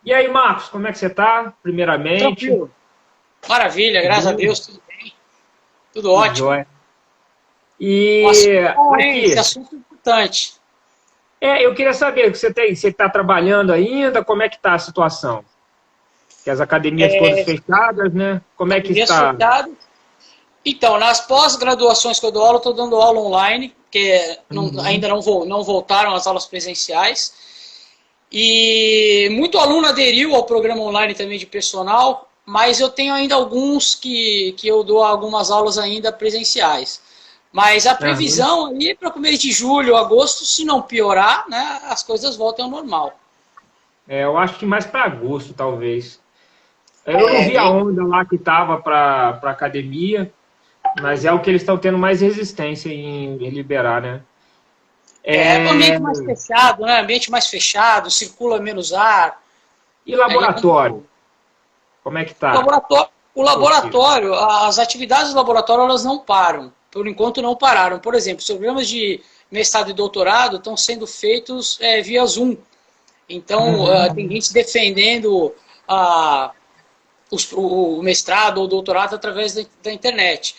E aí, Marcos, como é que você está? Primeiramente, Tranquilo. Maravilha, graças a tudo Deus, tudo bem, tudo tudo ótimo. jóia. Um assunto E bom, hein? Esse aqui, assunto é importante. eu queria saber, você está trabalhando ainda? Como é que está a situação? Que as academias todas fechadas, né? Como é que Academias está? fechadas. Então, nas pós-graduações que eu dou aula, eu estou dando aula online, porque Uhum. ainda não voltaram as aulas presenciais. E muito aluno aderiu ao programa online também de personal, mas eu tenho ainda alguns que eu dou algumas aulas ainda presenciais. Mas a Aham. previsão aí para o mês de julho, agosto, se não piorar, né, as coisas voltem ao normal. Eu acho que mais para agosto, talvez. Eu não É, vi a bem, onda lá que estava para academia, mas é o que eles estão tendo mais resistência em liberar, né? ambiente É, mais fechado, né? Ambiente mais fechado, circula menos ar, e aí é laboratório? complicado. Como é que O tá? laboratório, o Positivo. laboratório, as atividades do laboratório, elas não param. Por enquanto não pararam. Por exemplo, os programas de mestrado e doutorado estão sendo feitos via Zoom. Então, tem Uhum. gente defendendo ah, o mestrado ou o doutorado através da internet.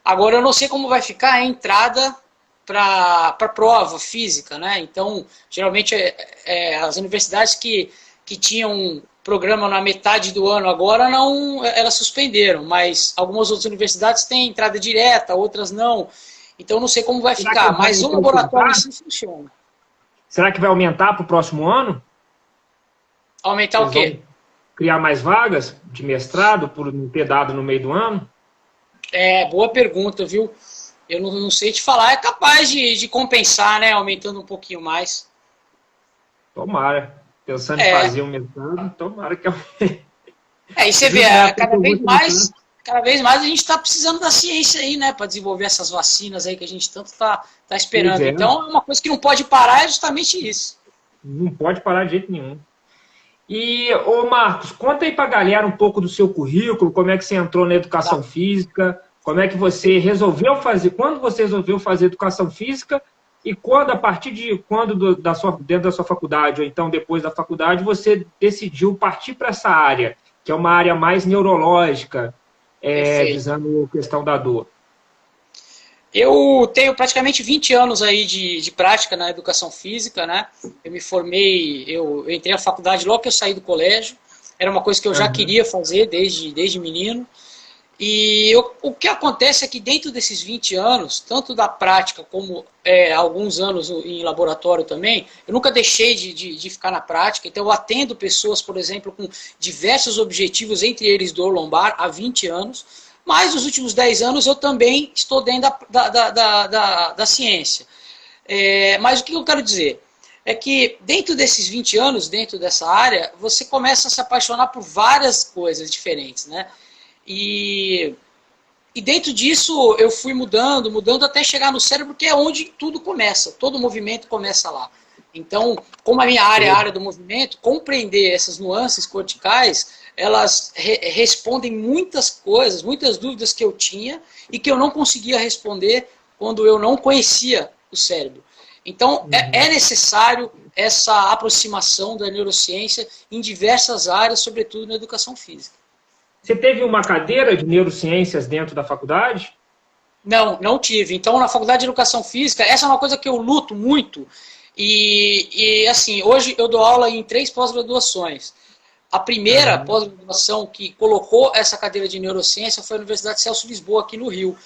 Agora, eu não sei como vai ficar a entrada para a prova física, né? Então, geralmente, as universidades que tinham programa na metade do ano agora, não, elas suspenderam, mas algumas outras universidades têm entrada direta, outras não. Então, não sei como vai Será que ficar, vai mas o laboratório em intensificar? si funciona. Será que vai aumentar para o próximo ano? Aumentar o Eles quê? vão criar mais vagas de mestrado por não ter dado no meio do ano? Boa pergunta, viu? Eu não sei te falar, é capaz de compensar, né? Aumentando um pouquinho mais. Tomara. Pensando em É, fazer o mestrado, tomara que e você vê, justo na época que eu vou tentar. cada vez mais a gente está precisando da ciência aí, né? Para desenvolver essas vacinas aí que a gente tanto tá Pois esperando. é, Então, uma coisa que não pode parar é justamente isso. não pode parar de jeito nenhum. E, ô Marcos, conta aí pra galera um pouco do seu currículo, como é que você entrou na Tá? educação física, como é que você resolveu fazer, quando você resolveu fazer educação física e quando, a partir de quando dentro da sua faculdade, ou então depois da faculdade, você decidiu partir para essa área, que é uma área mais neurológica, Perfeito. visando a questão da dor. Eu tenho praticamente 20 anos aí de prática na educação física, né? Eu me formei, eu entrei na faculdade logo que eu saí do colégio. Era uma coisa que eu já Aham. queria fazer desde menino. E o que acontece é que dentro desses 20 anos, tanto da prática como alguns anos em laboratório também, eu nunca deixei de ficar na prática. Então eu atendo pessoas, por exemplo, com diversos objetivos, entre eles dor lombar, há 20 anos. Mas nos últimos 10 anos eu também estou dentro da ciência. Mas o que eu quero dizer? É que dentro desses 20 anos, dentro dessa área, você começa a se apaixonar por várias coisas diferentes, né? E, e dentro disso eu fui mudando até chegar no cérebro, que é onde tudo começa, todo movimento começa lá. Então, como a minha área é a área do movimento, compreender essas nuances corticais, elas respondem muitas coisas, muitas dúvidas que eu tinha e que eu não conseguia responder quando eu não conhecia o cérebro. Então, é Uhum. necessário essa aproximação da neurociência em diversas áreas, sobretudo na educação física. Você teve uma cadeira de neurociências dentro da faculdade? Não tive. Então, na faculdade de educação física, essa é uma coisa que eu luto muito. Assim, hoje eu dou aula em 3 pós-graduações. A primeira Aham. pós-graduação que colocou essa cadeira de neurociência foi a Universidade Celso Lisboa, aqui no Rio.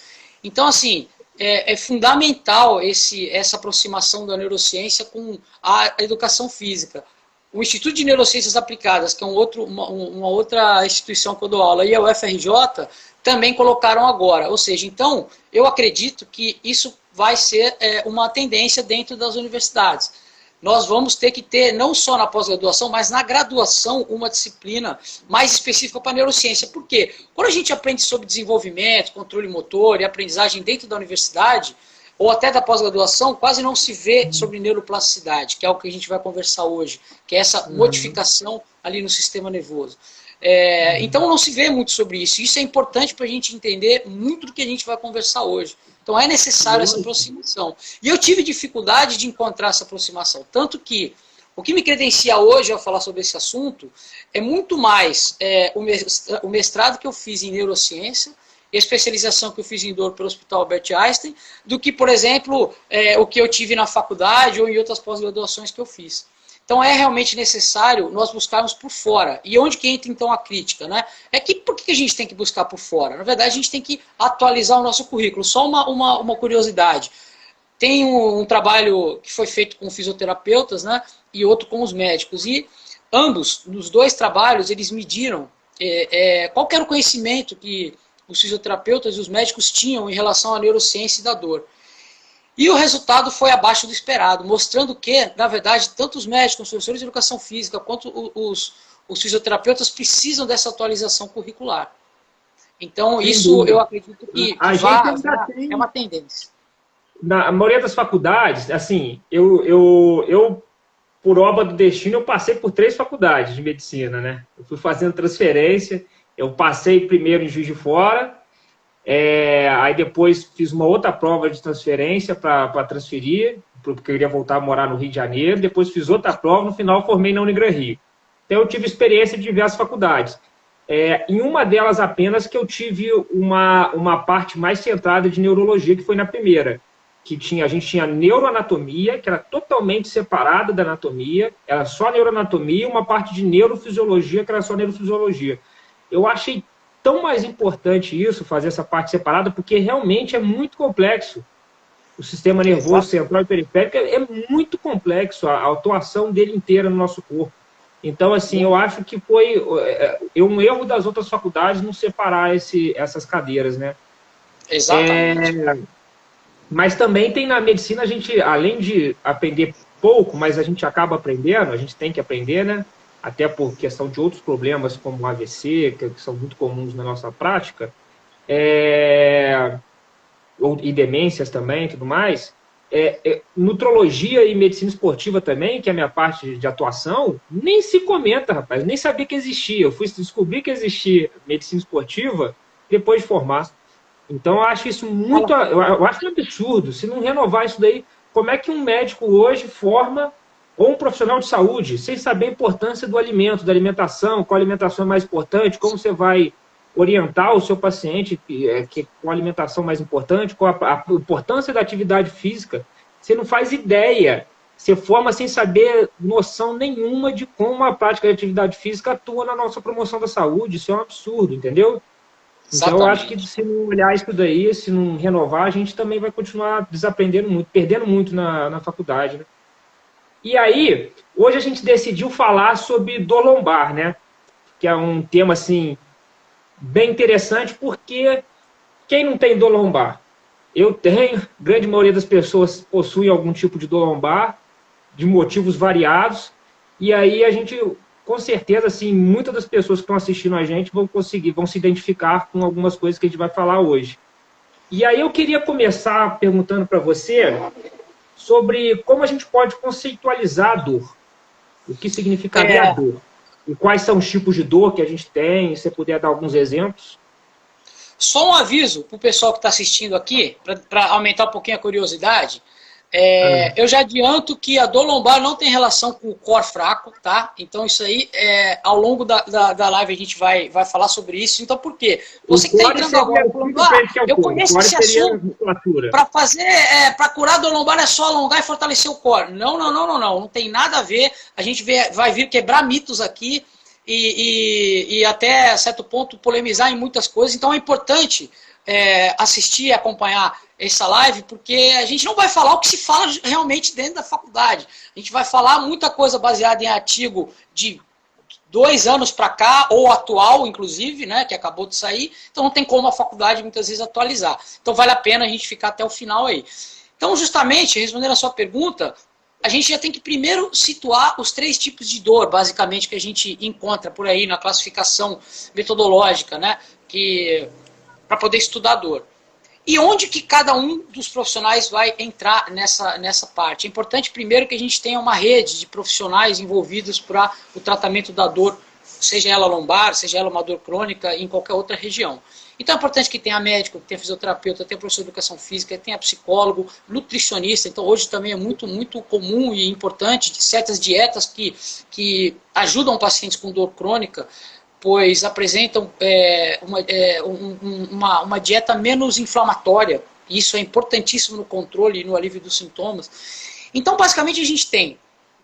Então, assim, é fundamental essa aproximação da neurociência com a educação física. O Instituto de Neurociências Aplicadas, que é uma outra instituição que eu dou aula, e a UFRJ, também colocaram agora. Ou seja, então, eu acredito que isso vai ser uma tendência dentro das universidades. Nós vamos ter que ter, não só na pós-graduação, mas na graduação, uma disciplina mais específica para a neurociência. Por quê? Quando a gente aprende sobre desenvolvimento, controle motor e aprendizagem dentro da universidade, ou até da pós-graduação, quase não se vê sobre neuroplasticidade, que é o que a gente vai conversar hoje, que é essa Uhum. modificação ali no sistema nervoso. Uhum. Então não se vê muito sobre isso. Isso é importante para a gente entender muito do que a gente vai conversar hoje. Então é necessário essa Lógico. aproximação. E eu tive dificuldade de encontrar essa aproximação. Tanto que O que me credencia hoje a falar sobre esse assunto é muito mais o mestrado que eu fiz em neurociência, e a especialização que eu fiz em dor pelo Hospital Albert Einstein, do que, por exemplo, o que eu tive na faculdade ou em outras pós-graduações que eu fiz. Então é realmente necessário nós buscarmos por fora. E onde que entra então a crítica, né? Por que a gente tem que buscar por fora? Na verdade, a gente tem que atualizar o nosso currículo. Só uma curiosidade. Tem um trabalho que foi feito com fisioterapeutas, né? E outro com os médicos. E ambos, nos dois trabalhos, eles mediram qual era o conhecimento que os fisioterapeutas e os médicos tinham em relação à neurociência da dor. E o resultado foi abaixo do esperado, mostrando que, na verdade, tanto os médicos, os professores de educação física, quanto os fisioterapeutas precisam dessa atualização curricular. Então, isso eu acredito que é uma tendência. Na maioria das faculdades, assim, eu por obra do destino, eu passei por 3 faculdades de medicina, né? Eu fui fazendo transferência, eu passei primeiro em Juiz de Fora, aí depois fiz uma outra prova de transferência para transferir, porque eu queria voltar a morar no Rio de Janeiro, depois fiz outra prova, no final formei na Unigran Rio. Então eu tive experiência de diversas faculdades. Em uma delas apenas que eu tive uma parte mais centrada de neurologia, que foi na primeira, que a gente tinha neuroanatomia, que era totalmente separada da anatomia, era só neuroanatomia, e uma parte de neurofisiologia, que era só neurofisiologia. Eu achei tão mais importante isso, fazer essa parte separada, porque realmente é muito complexo. O sistema nervoso central e periférico é muito complexo, a atuação dele inteira no nosso corpo. Então, assim, eu acho que foi um erro das outras faculdades não separar essas cadeiras, né? Exatamente. Mas também tem na medicina, a gente, além de aprender pouco, mas a gente acaba aprendendo, a gente tem que aprender, né? Até por questão de outros problemas, como o AVC, que são muito comuns na nossa prática, e demências também e tudo mais. Nutrologia e medicina esportiva também, que é a minha parte de atuação, nem se comenta, rapaz, nem sabia que existia. Eu fui descobrir que existia medicina esportiva depois de formar. Então, eu acho isso eu acho um absurdo. Se não renovar isso daí, como é que um médico hoje forma, ou um profissional de saúde, sem saber a importância do alimento, da alimentação, qual alimentação é mais importante, como você vai orientar o seu paciente com a alimentação mais importante, qual a importância da atividade física, você não faz ideia. Você forma sem saber noção nenhuma de como a prática de atividade física atua na nossa promoção da saúde. Isso é um absurdo, entendeu? Então, eu acho que se não olhar isso daí, se não renovar, a gente também vai continuar desaprendendo muito, perdendo muito na faculdade, né? E aí, hoje a gente decidiu falar sobre dor lombar, né? Que é um tema, assim, bem interessante, porque quem não tem dor lombar? Eu tenho, a grande maioria das pessoas possui algum tipo de dor lombar, de motivos variados, e aí a gente, com certeza, assim, muitas das pessoas que estão assistindo a gente vão se identificar com algumas coisas que a gente vai falar hoje. E aí eu queria começar perguntando para você sobre como a gente pode conceitualizar a dor. O que significaria a dor? E quais são os tipos de dor que a gente tem? Se você puder dar alguns exemplos. Só um aviso para o pessoal que está assistindo aqui, para aumentar um pouquinho a curiosidade. Eu já adianto que a dor lombar não tem relação com o core fraco, tá? Então isso aí, ao longo da live a gente vai falar sobre isso. Então por quê? Você que está entrando agora falando, eu conheço esse assunto para curar a dor lombar é só alongar e fortalecer o core. Não tem nada a ver. A gente vai vir quebrar mitos aqui e até certo ponto polemizar em muitas coisas. Então é importante assistir e acompanhar essa live, porque a gente não vai falar o que se fala realmente dentro da faculdade. A gente vai falar muita coisa baseada em artigo de 2 anos para cá, ou atual, inclusive, né, que acabou de sair. Então não tem como a faculdade muitas vezes atualizar. Então vale a pena a gente ficar até o final aí. Então, justamente, respondendo a sua pergunta, a gente já tem que primeiro situar os 3 tipos de dor, basicamente, que a gente encontra por aí na classificação metodológica, né, para poder estudar a dor. E onde que cada um dos profissionais vai entrar nessa parte? É importante, primeiro, que a gente tenha uma rede de profissionais envolvidos para o tratamento da dor, seja ela lombar, seja ela uma dor crônica, em qualquer outra região. Então é importante que tenha médico, que tenha fisioterapeuta, tenha professor de educação física, tenha psicólogo, nutricionista. Então hoje também é muito comum e importante de certas dietas que ajudam pacientes com dor crônica, pois apresentam uma dieta menos inflamatória. E isso é importantíssimo no controle e no alívio dos sintomas. Então basicamente a gente tem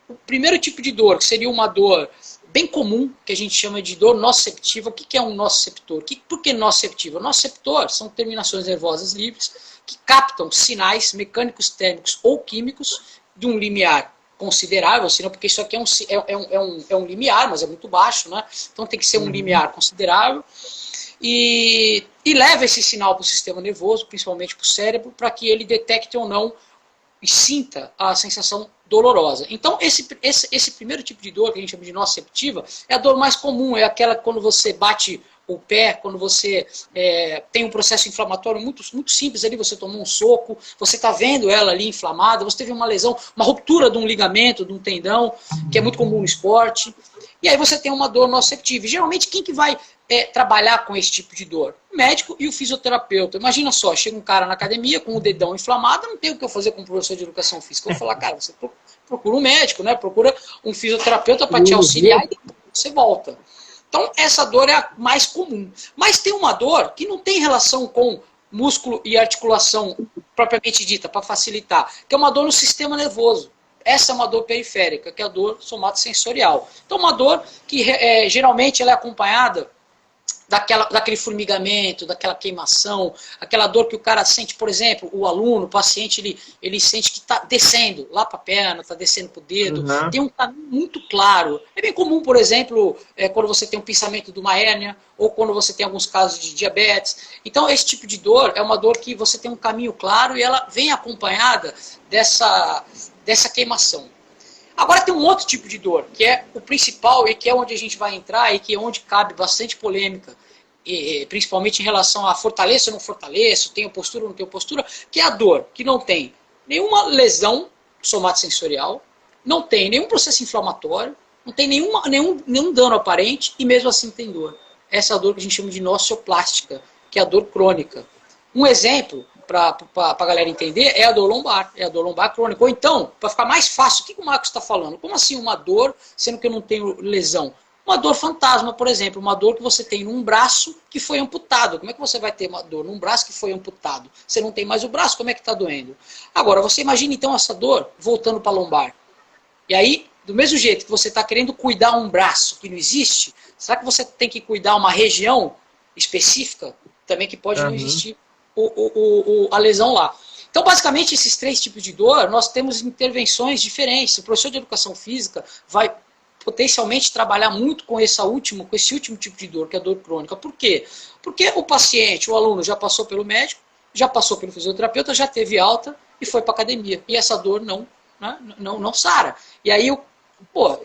o primeiro tipo de dor, que seria uma dor bem comum, que a gente chama de dor nociceptiva. O que é um nociceptor? Por que nociceptiva? Nociceptor são terminações nervosas livres que captam sinais mecânicos, térmicos ou químicos de um limiar considerável, senão, porque isso aqui é um limiar, mas é muito baixo, né? Então tem que ser um limiar considerável, e leva esse sinal para o sistema nervoso, principalmente para o cérebro, para que ele detecte ou não e sinta a sensação dolorosa. Então, esse primeiro tipo de dor, que a gente chama de nociceptiva, é a dor mais comum, é aquela quando você bate o pé, quando você tem um processo inflamatório muito simples ali, você tomou um soco, você está vendo ela ali inflamada, você teve uma lesão, uma ruptura de um ligamento, de um tendão, que é muito comum no esporte, e aí você tem uma dor nociceptiva. E geralmente, quem que vai trabalhar com esse tipo de dor? O médico e o fisioterapeuta. Imagina só, chega um cara na academia com o dedão inflamado, não tem o que eu fazer com o professor de educação física. Eu vou falar, cara, você procura um médico, né? Procura um fisioterapeuta para te auxiliar e depois você volta. Então, essa dor é a mais comum. Mas tem uma dor que não tem relação com músculo e articulação propriamente dita, para facilitar, que é uma dor no sistema nervoso. Essa é uma dor periférica, que é a dor somatosensorial. Então, uma dor que geralmente ela é acompanhada daquele formigamento, daquela queimação, aquela dor que o cara sente, por exemplo, o aluno, o paciente, ele sente que está descendo lá para a perna, está descendo para o dedo, tem um caminho muito claro. É bem comum, por exemplo, quando você tem um pensamento de uma hérnia, ou quando você tem alguns casos de diabetes. Então, esse tipo de dor é uma dor que você tem um caminho claro e ela vem acompanhada dessa queimação. Agora tem um outro tipo de dor, que é o principal e que é onde a gente vai entrar e que é onde cabe bastante polêmica, principalmente em relação a fortaleço ou não fortaleço, tenho postura ou não tenho postura, que é a dor que não tem nenhuma lesão somatosensorial, não tem nenhum processo inflamatório, não tem nenhum dano aparente e mesmo assim tem dor. Essa é a dor que a gente chama de nociplástica, que é a dor crônica. Um exemplo, para a galera entender, é a dor lombar crônica. Ou então, para ficar mais fácil, o que o Marcos está falando? Como assim uma dor, sendo que eu não tenho lesão? Uma dor fantasma, por exemplo, uma dor que você tem num braço que foi amputado. Como é que você vai ter uma dor num braço que foi amputado? Você não tem mais o braço, como é que está doendo? Agora, você imagina então essa dor voltando para a lombar. E aí, do mesmo jeito que você está querendo cuidar um braço que não existe, será que você tem que cuidar uma região específica também que pode não existir a lesão lá? Então, basicamente, esses três tipos de dor, nós temos intervenções diferentes. O professor de educação física vai potencialmente trabalhar muito com esse último tipo de dor, que é a dor crônica. Por quê? Porque o paciente, o aluno, já passou pelo médico, já passou pelo fisioterapeuta, já teve alta e foi para a academia. E essa dor não sara. E aí,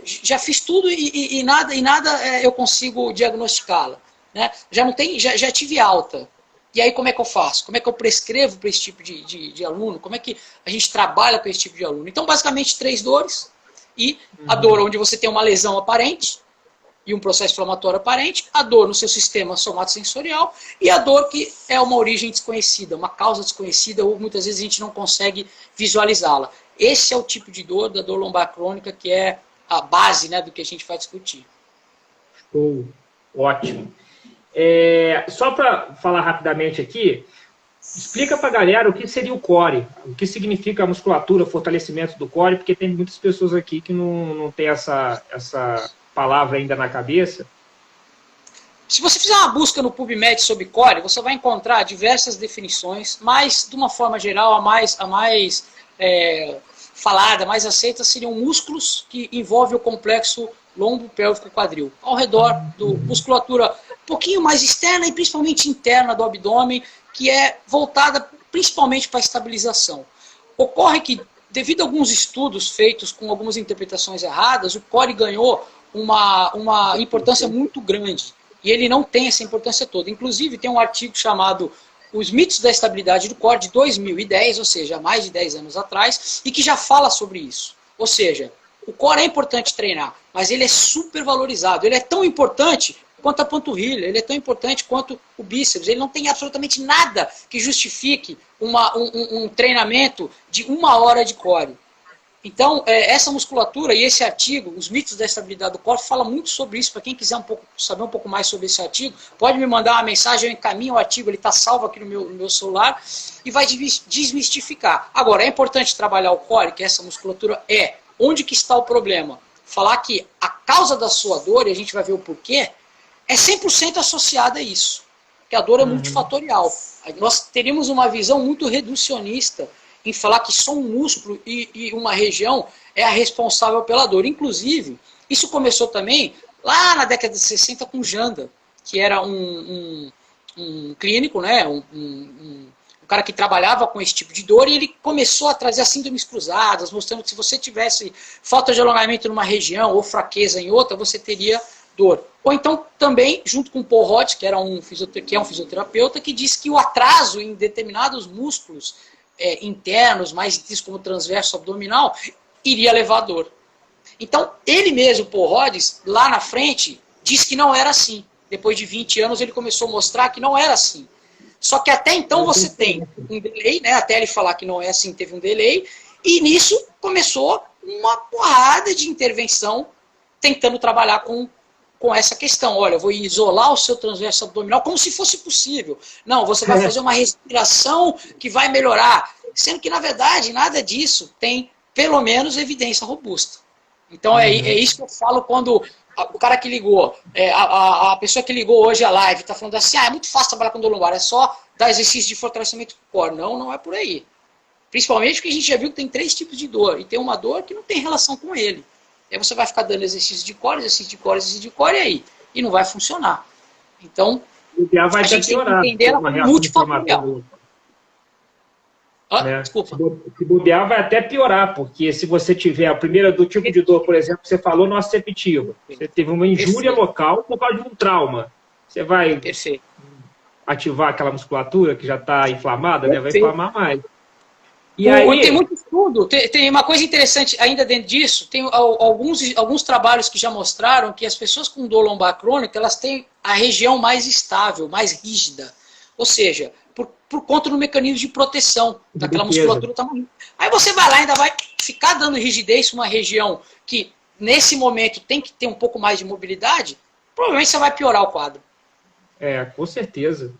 já fiz tudo e nada eu consigo diagnosticá-la. Né? Já tive alta. E aí como é que eu faço? Como é que eu prescrevo para esse tipo de aluno? Como é que a gente trabalha com esse tipo de aluno? Então, basicamente, 3 dores. E a dor onde você tem uma lesão aparente e um processo inflamatório aparente, a dor no seu sistema somatosensorial e a dor que é uma origem desconhecida, uma causa desconhecida, ou muitas vezes a gente não consegue visualizá-la. Esse é o tipo de dor da dor lombar crônica, que é a base, né, do que a gente vai discutir. Show. Ótimo. Só para falar rapidamente aqui, explica para a galera o que seria o core, o que significa a musculatura, o fortalecimento do core, porque tem muitas pessoas aqui que não tem essa palavra ainda na cabeça. Se você fizer uma busca no PubMed sobre core, você vai encontrar diversas definições, mas de uma forma geral, a mais falada, mais aceita, seriam músculos que envolvem o complexo lombo-pélvico-quadril, ao redor da musculatura um pouquinho mais externa e principalmente interna do abdômen, que é voltada principalmente para a estabilização. Ocorre que, devido a alguns estudos feitos com algumas interpretações erradas, o core ganhou uma importância muito grande. E ele não tem essa importância toda. Inclusive, tem um artigo chamado Os Mitos da Estabilidade do Core, de 2010, ou seja, há mais de 10 anos atrás, e que já fala sobre isso. Ou seja, o core é importante treinar, mas ele é super valorizado. Ele é tão importante quanto a panturrilha, ele é tão importante quanto o bíceps. Ele não tem absolutamente nada que justifique um treinamento de 1 hora de core. Então, essa musculatura e esse artigo, Os Mitos da Estabilidade do Core, fala muito sobre isso. Para quem quiser saber um pouco mais sobre esse artigo, pode me mandar uma mensagem, eu encaminho o artigo, ele está salvo aqui no meu celular, e vai desmistificar. Agora, é importante trabalhar o core, que essa musculatura onde que está o problema? Falar que a causa da sua dor, e a gente vai ver o porquê, é 100% associada a isso. Que a dor é multifatorial. Nós teríamos uma visão muito reducionista em falar que só um músculo e uma região é a responsável pela dor. Inclusive, isso começou também lá na década de 60 com Janda, que era um clínico, né, um cara que trabalhava com esse tipo de dor, e ele começou a trazer as síndromes cruzadas, mostrando que se você tivesse falta de alongamento numa região ou fraqueza em outra, você teria dor. Ou então também, junto com o Paul Hodge, que é um fisioterapeuta, que disse que o atraso em determinados músculos internos, mais ditos como transverso abdominal, iria levar a dor. Então, ele mesmo, Paul Hodges, lá na frente, disse que não era assim. Depois de 20 anos, ele começou a mostrar que não era assim. Só que até então você tem um delay, né? Até ele falar que não é assim, teve um delay, e nisso começou uma porrada de intervenção tentando trabalhar com essa questão. Olha, eu vou isolar o seu transverso abdominal como se fosse possível. Não, você vai fazer uma respiração que vai melhorar. Sendo que, na verdade, nada disso tem, pelo menos, evidência robusta. Então, é isso que eu falo quando o cara que ligou, a pessoa que ligou hoje a live, está falando assim, é muito fácil trabalhar com dor lombar, é só dar exercício de fortalecimento do core. Não, não é por aí. Principalmente porque a gente já viu que tem 3 tipos de dor. E tem uma dor que não tem relação com ele. Aí você vai ficar dando exercício de core, e aí? E não vai funcionar. Então, vai a gente tem que entender ela como multifatorial. Desculpa. Se bobear, vai até piorar, porque se você tiver a primeira do tipo de dor, por exemplo, você falou nociceptiva. Você teve uma injúria local por causa de um trauma. Você vai ativar aquela musculatura que já está inflamada, né? Vai inflamar mais. E aí... Tem muito estudo, tem uma coisa interessante ainda dentro disso, tem alguns trabalhos que já mostraram que as pessoas com dor lombar crônica, elas têm a região mais estável, mais rígida. Ou seja, por conta do mecanismo de proteção daquela musculatura tamanho. Aí você vai lá e ainda vai ficar dando rigidez uma região que, nesse momento, tem que ter um pouco mais de mobilidade, provavelmente você vai piorar o quadro. Com certeza.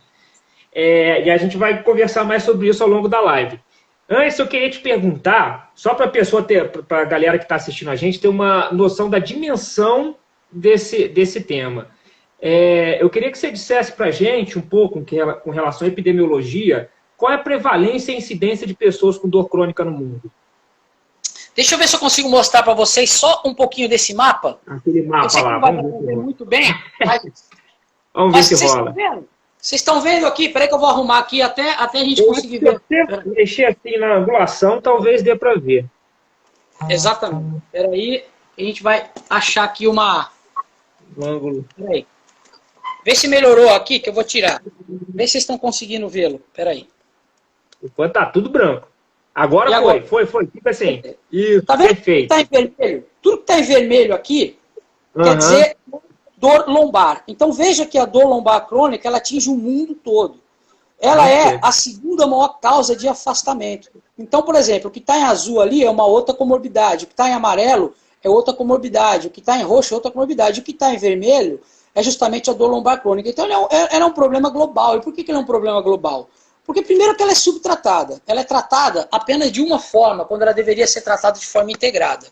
E a gente vai conversar mais sobre isso ao longo da live. Antes, eu queria te perguntar, só para a galera que está assistindo a gente, ter uma noção da dimensão desse tema. Eu queria que você dissesse para a gente um pouco com relação à epidemiologia, qual é a prevalência e incidência de pessoas com dor crônica no mundo? Deixa eu ver se eu consigo mostrar para vocês só um pouquinho desse mapa. Aquele mapa eu sei lá, que não vai ver muito bem, vamos ver se rola. Vocês estão vendo aqui? Peraí que eu vou arrumar aqui até a gente conseguir ver. Se mexer assim na angulação, talvez dê para ver. Exatamente. Peraí, a gente vai achar aqui um ângulo. Peraí. Vê se melhorou aqui, que eu vou tirar. Vê se vocês estão conseguindo vê-lo. Peraí. Enquanto tá tudo branco. Agora foi. Fica assim. Isso, tá vendo? Perfeito. Tá em vermelho. Tudo que tá em vermelho aqui quer dizer dor lombar. Então veja que a dor lombar crônica ela atinge o mundo todo. Ela é a segunda maior causa de afastamento. Então, por exemplo, o que está em azul ali é uma outra comorbidade. O que está em amarelo é outra comorbidade. O que está em roxo é outra comorbidade. O que está em vermelho é justamente a dor lombar crônica. Então, ela é um problema global. E por que ele é um problema global? Porque, primeiro, que ela é subtratada. Ela é tratada apenas de uma forma, quando ela deveria ser tratada de forma integrada.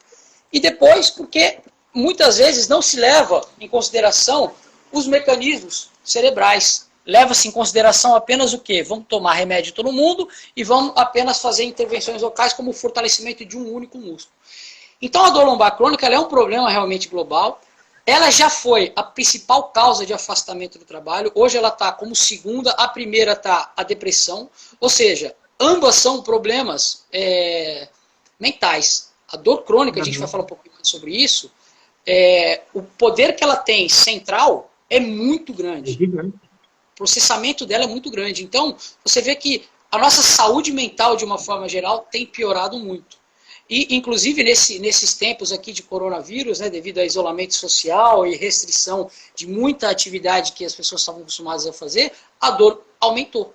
E depois, porque muitas vezes não se leva em consideração os mecanismos cerebrais. Leva-se em consideração apenas o quê? Vamos tomar remédio todo mundo e vamos apenas fazer intervenções locais como o fortalecimento de um único músculo. Então, a dor lombar crônica ela é um problema realmente global. Ela já foi a principal causa de afastamento do trabalho. Hoje ela está como segunda. A primeira está a depressão. Ou seja, ambas são problemas mentais. A dor crônica, a gente vai falar um pouquinho mais sobre isso, o poder que ela tem central é muito grande. O processamento dela é muito grande. Então, você vê que a nossa saúde mental, de uma forma geral, tem piorado muito. E, inclusive, nesses tempos aqui de coronavírus, né, devido a isolamento social e restrição de muita atividade que as pessoas estavam acostumadas a fazer, a dor aumentou.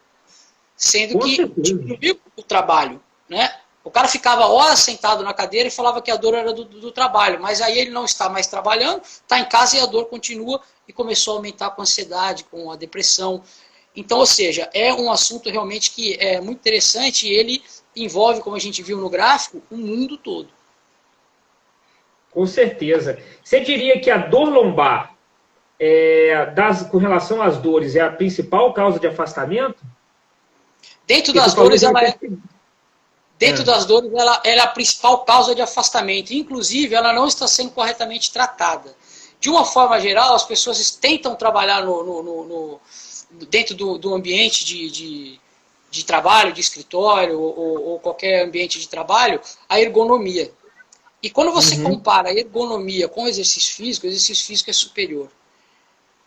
Sendo que diminuiu o trabalho, né? O cara ficava horas sentado na cadeira e falava que a dor era do trabalho, mas aí ele não está mais trabalhando, está em casa e a dor continua e começou a aumentar com a ansiedade, com a depressão. Então, ou seja, é um assunto realmente que é muito interessante e ele envolve, como a gente viu no gráfico, o mundo todo. Com certeza. Você diria que a dor lombar, com relação às dores, é a principal causa de afastamento? Dentro das dores, ela é... Dentro das dores, ela é a principal causa de afastamento. Inclusive, ela não está sendo corretamente tratada. De uma forma geral, as pessoas tentam trabalhar dentro do ambiente de trabalho, de escritório ou qualquer ambiente de trabalho, a ergonomia. E quando você compara a ergonomia com o exercício físico é superior.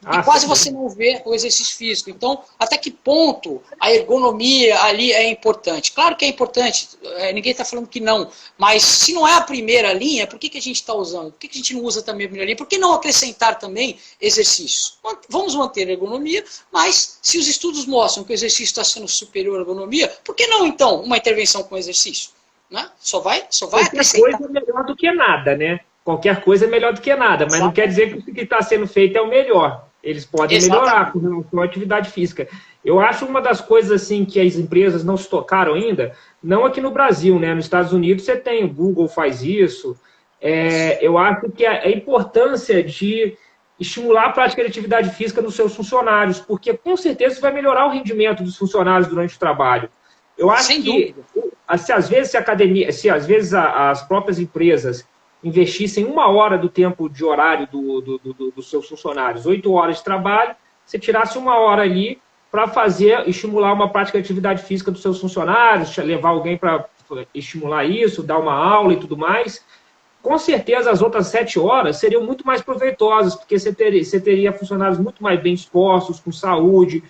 E quase você não vê o exercício físico. Então, até que ponto a ergonomia ali é importante? Claro que é importante, ninguém está falando que não. Mas se não é a primeira linha, por que a gente está usando? Por que a gente não usa também a primeira linha? Por que não acrescentar também exercícios? Vamos manter a ergonomia, mas se os estudos mostram que o exercício está sendo superior à ergonomia, por que não, então, uma intervenção com exercício? Né? Só vai acrescentar. Qualquer coisa é melhor do que nada, né? Qualquer coisa é melhor do que nada, mas não quer dizer que o que está sendo feito é o melhor. Eles podem melhorar com relação à atividade física. Eu acho uma das coisas assim que as empresas não se tocaram ainda, não aqui no Brasil, né? Nos Estados Unidos você tem, o Google faz isso. Eu acho que a importância de estimular a prática de atividade física nos seus funcionários, porque com certeza isso vai melhorar o rendimento dos funcionários durante o trabalho. Eu acho que se às vezes as próprias empresas investissem 1 hora do tempo de horário dos seus funcionários, 8 horas de trabalho, você tirasse 1 hora ali para estimular uma prática de atividade física dos seus funcionários, levar alguém para estimular isso, dar uma aula e tudo mais, com certeza as outras 7 horas seriam muito mais proveitosas, porque você teria funcionários muito mais bem dispostos, com saúde,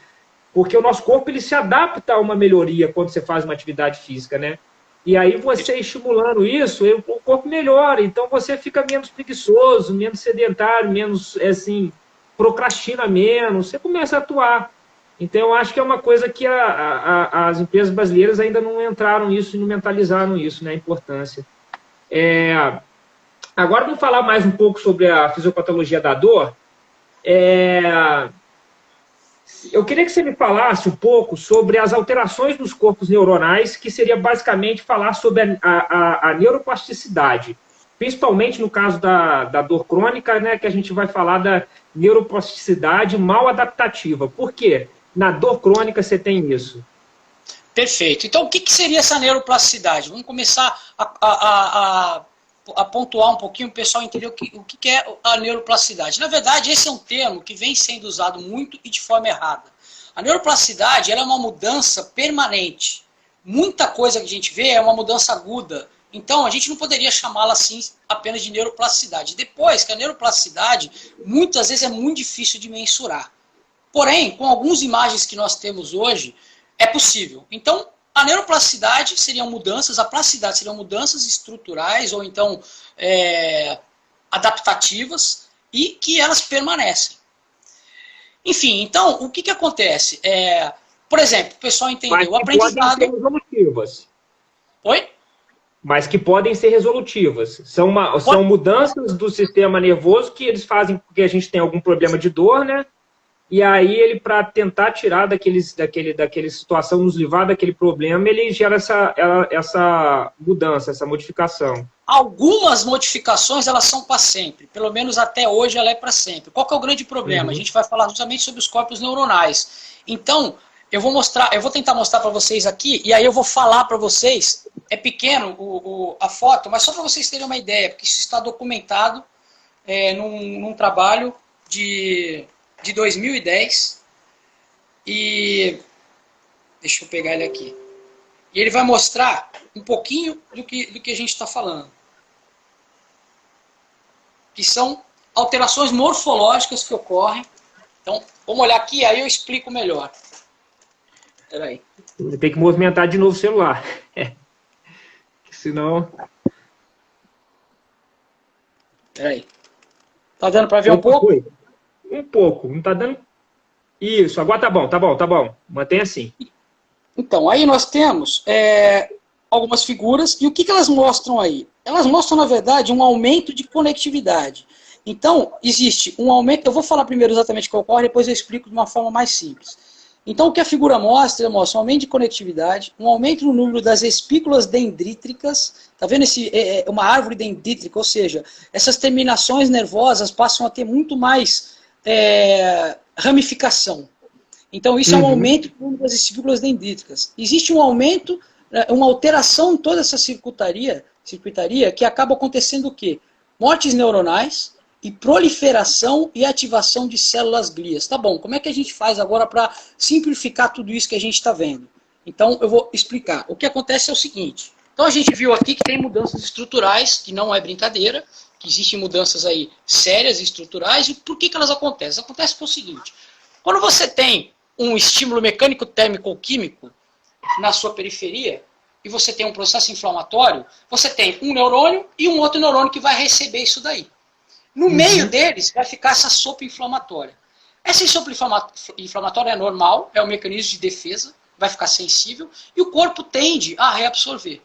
porque o nosso corpo ele se adapta a uma melhoria quando você faz uma atividade física, né? E aí você estimulando isso, o corpo melhora, então você fica menos preguiçoso, menos sedentário, menos, assim, procrastina menos, você começa a atuar. Então eu acho que é uma coisa que as empresas brasileiras ainda não entraram nisso e não mentalizaram isso, né, a importância. Agora vamos falar mais um pouco sobre a fisiopatologia da dor. Eu queria que você me falasse um pouco sobre as alterações dos corpos neuronais, que seria basicamente falar sobre a neuroplasticidade, principalmente no caso da dor crônica, né, que a gente vai falar da neuroplasticidade mal adaptativa. Por quê? Na dor crônica você tem isso. Perfeito. Então, o que seria essa neuroplasticidade? Vamos começar a pontuar um pouquinho, o pessoal entender o que é a neuroplasticidade. Na verdade, esse é um termo que vem sendo usado muito e de forma errada. A neuroplasticidade ela é uma mudança permanente. Muita coisa que a gente vê é uma mudança aguda. Então, a gente não poderia chamá-la assim apenas de neuroplasticidade. Depois, que a neuroplasticidade, muitas vezes é muito difícil de mensurar. Porém, com algumas imagens que nós temos hoje, é possível. Então, a neuroplasticidade seriam mudanças, a plasticidade seriam mudanças estruturais ou então adaptativas e que elas permanecem. Enfim, então, o que acontece? Por exemplo, o pessoal entendeu, o aprendizado... Podem ser resolutivas. Oi? Mas que podem ser resolutivas. São mudanças do sistema nervoso que eles fazem porque a gente tem algum problema de dor, né? E aí ele, para tentar tirar daquela situação, nos livrar daquele problema, ele gera essa mudança, essa modificação. Algumas modificações, elas são para sempre. Pelo menos até hoje ela é para sempre. Qual que é o grande problema? A gente vai falar justamente sobre os corpos neuronais. Então, eu vou tentar mostrar para vocês aqui, e aí eu vou falar para vocês, é pequeno a foto, mas só para vocês terem uma ideia, porque isso está documentado num trabalho de 2010, e deixa eu pegar ele aqui. E ele vai mostrar um pouquinho do que a gente está falando. Que são alterações morfológicas que ocorrem. Então, vamos olhar aqui, aí eu explico melhor. Espera aí. Tem que movimentar de novo o celular. Senão... Peraí. Tá dando para ver um pouco? Foi. Um pouco. Não tá dando... Isso, agora tá bom, tá bom, tá bom. Mantém assim. Então, aí nós temos algumas figuras, e o que elas mostram aí? Elas mostram, na verdade, um aumento de conectividade. Então, existe um aumento, eu vou falar primeiro exatamente o que ocorre, depois eu explico de uma forma mais simples. Então, o que a figura mostra? Ela mostra um aumento de conectividade, um aumento no número das espículas dendríticas, tá vendo uma árvore dendrítica, ou seja, essas terminações nervosas passam a ter muito mais ramificação. Então, isso é um aumento no número das espículas dendríticas. Existe um aumento, uma alteração em toda essa circuitaria que acaba acontecendo o quê? Mortes neuronais e proliferação e ativação de células glias. Tá bom, como é que a gente faz agora para simplificar tudo isso que a gente está vendo? Então, eu vou explicar. O que acontece é o seguinte. Então, a gente viu aqui que tem mudanças estruturais, que não é brincadeira, que existem mudanças aí sérias e estruturais. E por que elas acontecem? Acontece pelo seguinte. Quando você tem um estímulo mecânico, térmico ou químico na sua periferia, e você tem um processo inflamatório, você tem um neurônio e um outro neurônio que vai receber isso daí. No meio deles vai ficar essa sopa inflamatória. Essa sopa inflamatória é normal, é um mecanismo de defesa, vai ficar sensível, e o corpo tende a reabsorver.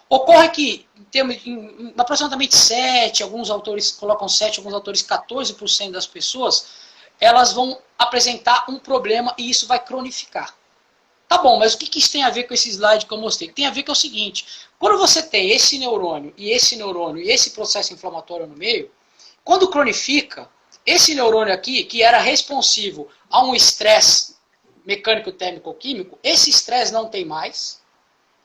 Ocorre que, em aproximadamente 7, alguns autores colocam 7, alguns autores 14% das pessoas, elas vão apresentar um problema e isso vai cronificar. Tá bom, mas o que isso tem a ver com esse slide que eu mostrei? Tem a ver com o seguinte, quando você tem esse neurônio e esse processo inflamatório no meio, quando cronifica, esse neurônio aqui, que era responsivo a um estresse mecânico, térmico ou químico, esse estresse não tem mais,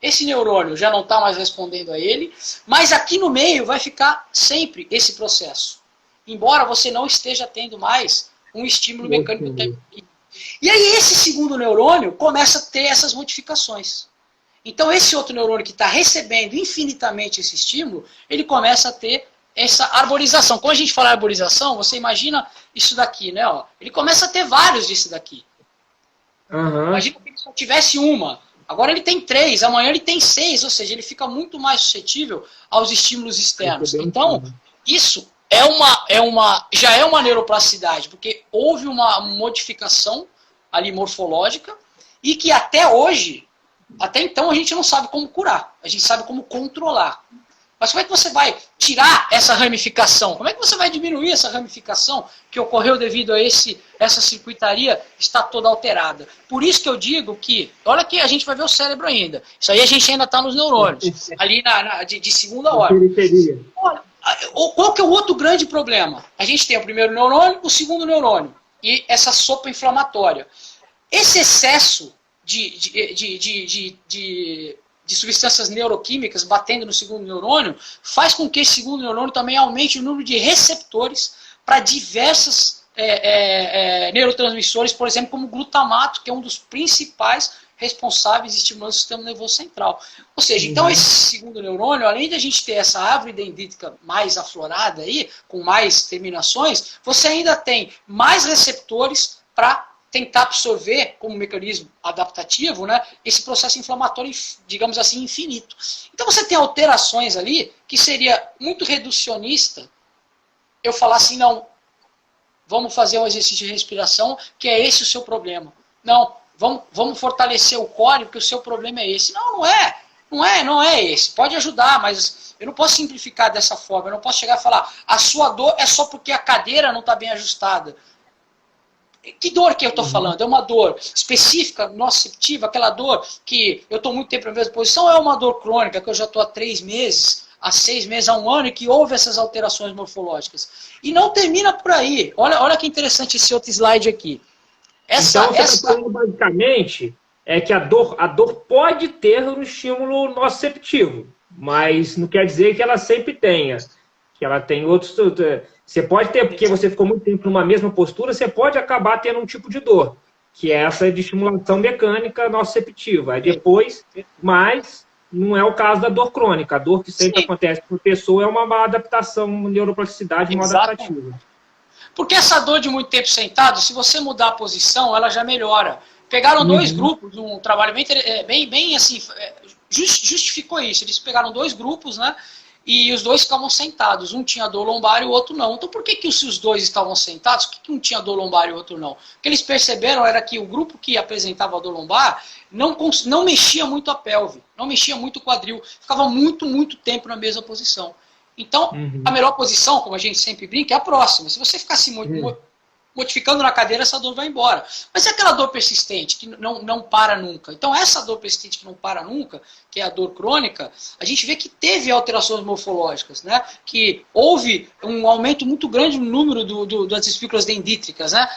esse neurônio já não está mais respondendo a ele, mas aqui no meio vai ficar sempre esse processo, embora você não esteja tendo mais um estímulo mecânico, térmico ou químico. E aí esse segundo neurônio começa a ter essas modificações. Então esse outro neurônio que está recebendo infinitamente esse estímulo, ele começa a ter essa arborização. Quando a gente fala arborização, você imagina isso daqui, né? Ó. Ele começa a ter vários disso daqui. Imagina que ele só tivesse uma. Agora ele tem 3, amanhã ele tem 6, ou seja, ele fica muito mais suscetível aos estímulos externos. Então, isso já é uma neuroplasticidade, porque houve uma modificação ali morfológica e que até então a gente não sabe como curar, a gente sabe como controlar. Mas como é que você vai tirar essa ramificação? Como é que você vai diminuir essa ramificação que ocorreu devido a essa circuitaria está toda alterada? Por isso que eu digo que, olha que a gente vai ver o cérebro ainda. Isso aí a gente ainda está nos neurônios, ali de segunda ordem. Olha, qual que é o outro grande problema? A gente tem o primeiro neurônio, o segundo neurônio, e essa sopa inflamatória. Esse excesso de substâncias neuroquímicas batendo no segundo neurônio, faz com que esse segundo neurônio também aumente o número de receptores para diversas neurotransmissores, por exemplo, como o glutamato, que é um dos principais responsáveis estimulando o sistema nervoso central. Ou seja, então esse segundo neurônio, além de a gente ter essa árvore dendrítica mais aflorada aí, com mais terminações, você ainda tem mais receptores para tentar absorver, como mecanismo adaptativo, né, esse processo inflamatório, digamos assim, infinito. Então você tem alterações ali que seria muito reducionista eu falar assim, não, vamos fazer um exercício de respiração, que é esse o seu problema. Não, vamos fortalecer o core, porque o seu problema é esse. Não é esse. Pode ajudar, mas eu não posso simplificar dessa forma. Eu não posso chegar e falar, a sua dor é só porque a cadeira não está bem ajustada. Que dor que eu estou falando? É uma dor específica, nociceptiva, aquela dor que eu estou muito tempo na mesma posição, é uma dor crônica, que eu já estou há 3 meses, há 6 meses, há 1 ano, e que houve essas alterações morfológicas. E não termina por aí. Olha que interessante esse outro slide aqui. Então, você está falando basicamente que a dor pode ter um estímulo nociceptivo, mas não quer dizer que ela sempre tenha. Que ela tem outros... Você pode ter, porque você ficou muito tempo numa mesma postura, você pode acabar tendo um tipo de dor, que é essa de estimulação mecânica nociceptiva. Aí depois, mas não é o caso da dor crônica. A dor que sempre acontece com a pessoa é uma adaptação, uma neuroplasticidade, uma adaptativa. Porque essa dor de muito tempo sentado, se você mudar a posição, ela já melhora. Pegaram 2 grupos, um trabalho bem assim, justificou isso. Eles pegaram 2 grupos, né? e os dois ficavam sentados. Um tinha dor lombar e o outro não. Então por que os dois estavam sentados? Por que um tinha dor lombar e o outro não? O que eles perceberam era que o grupo que apresentava a dor lombar não mexia muito a pelve, não mexia muito o quadril, ficava muito tempo na mesma posição. Então, a melhor posição, como a gente sempre brinca, é a próxima. Se você ficar se modificando na cadeira, essa dor vai embora. Mas é aquela dor persistente, que não para nunca. Então, essa dor persistente que não para nunca, que é a dor crônica, a gente vê que teve alterações morfológicas, né? Que houve um aumento muito grande no número das espículas dendríticas, né?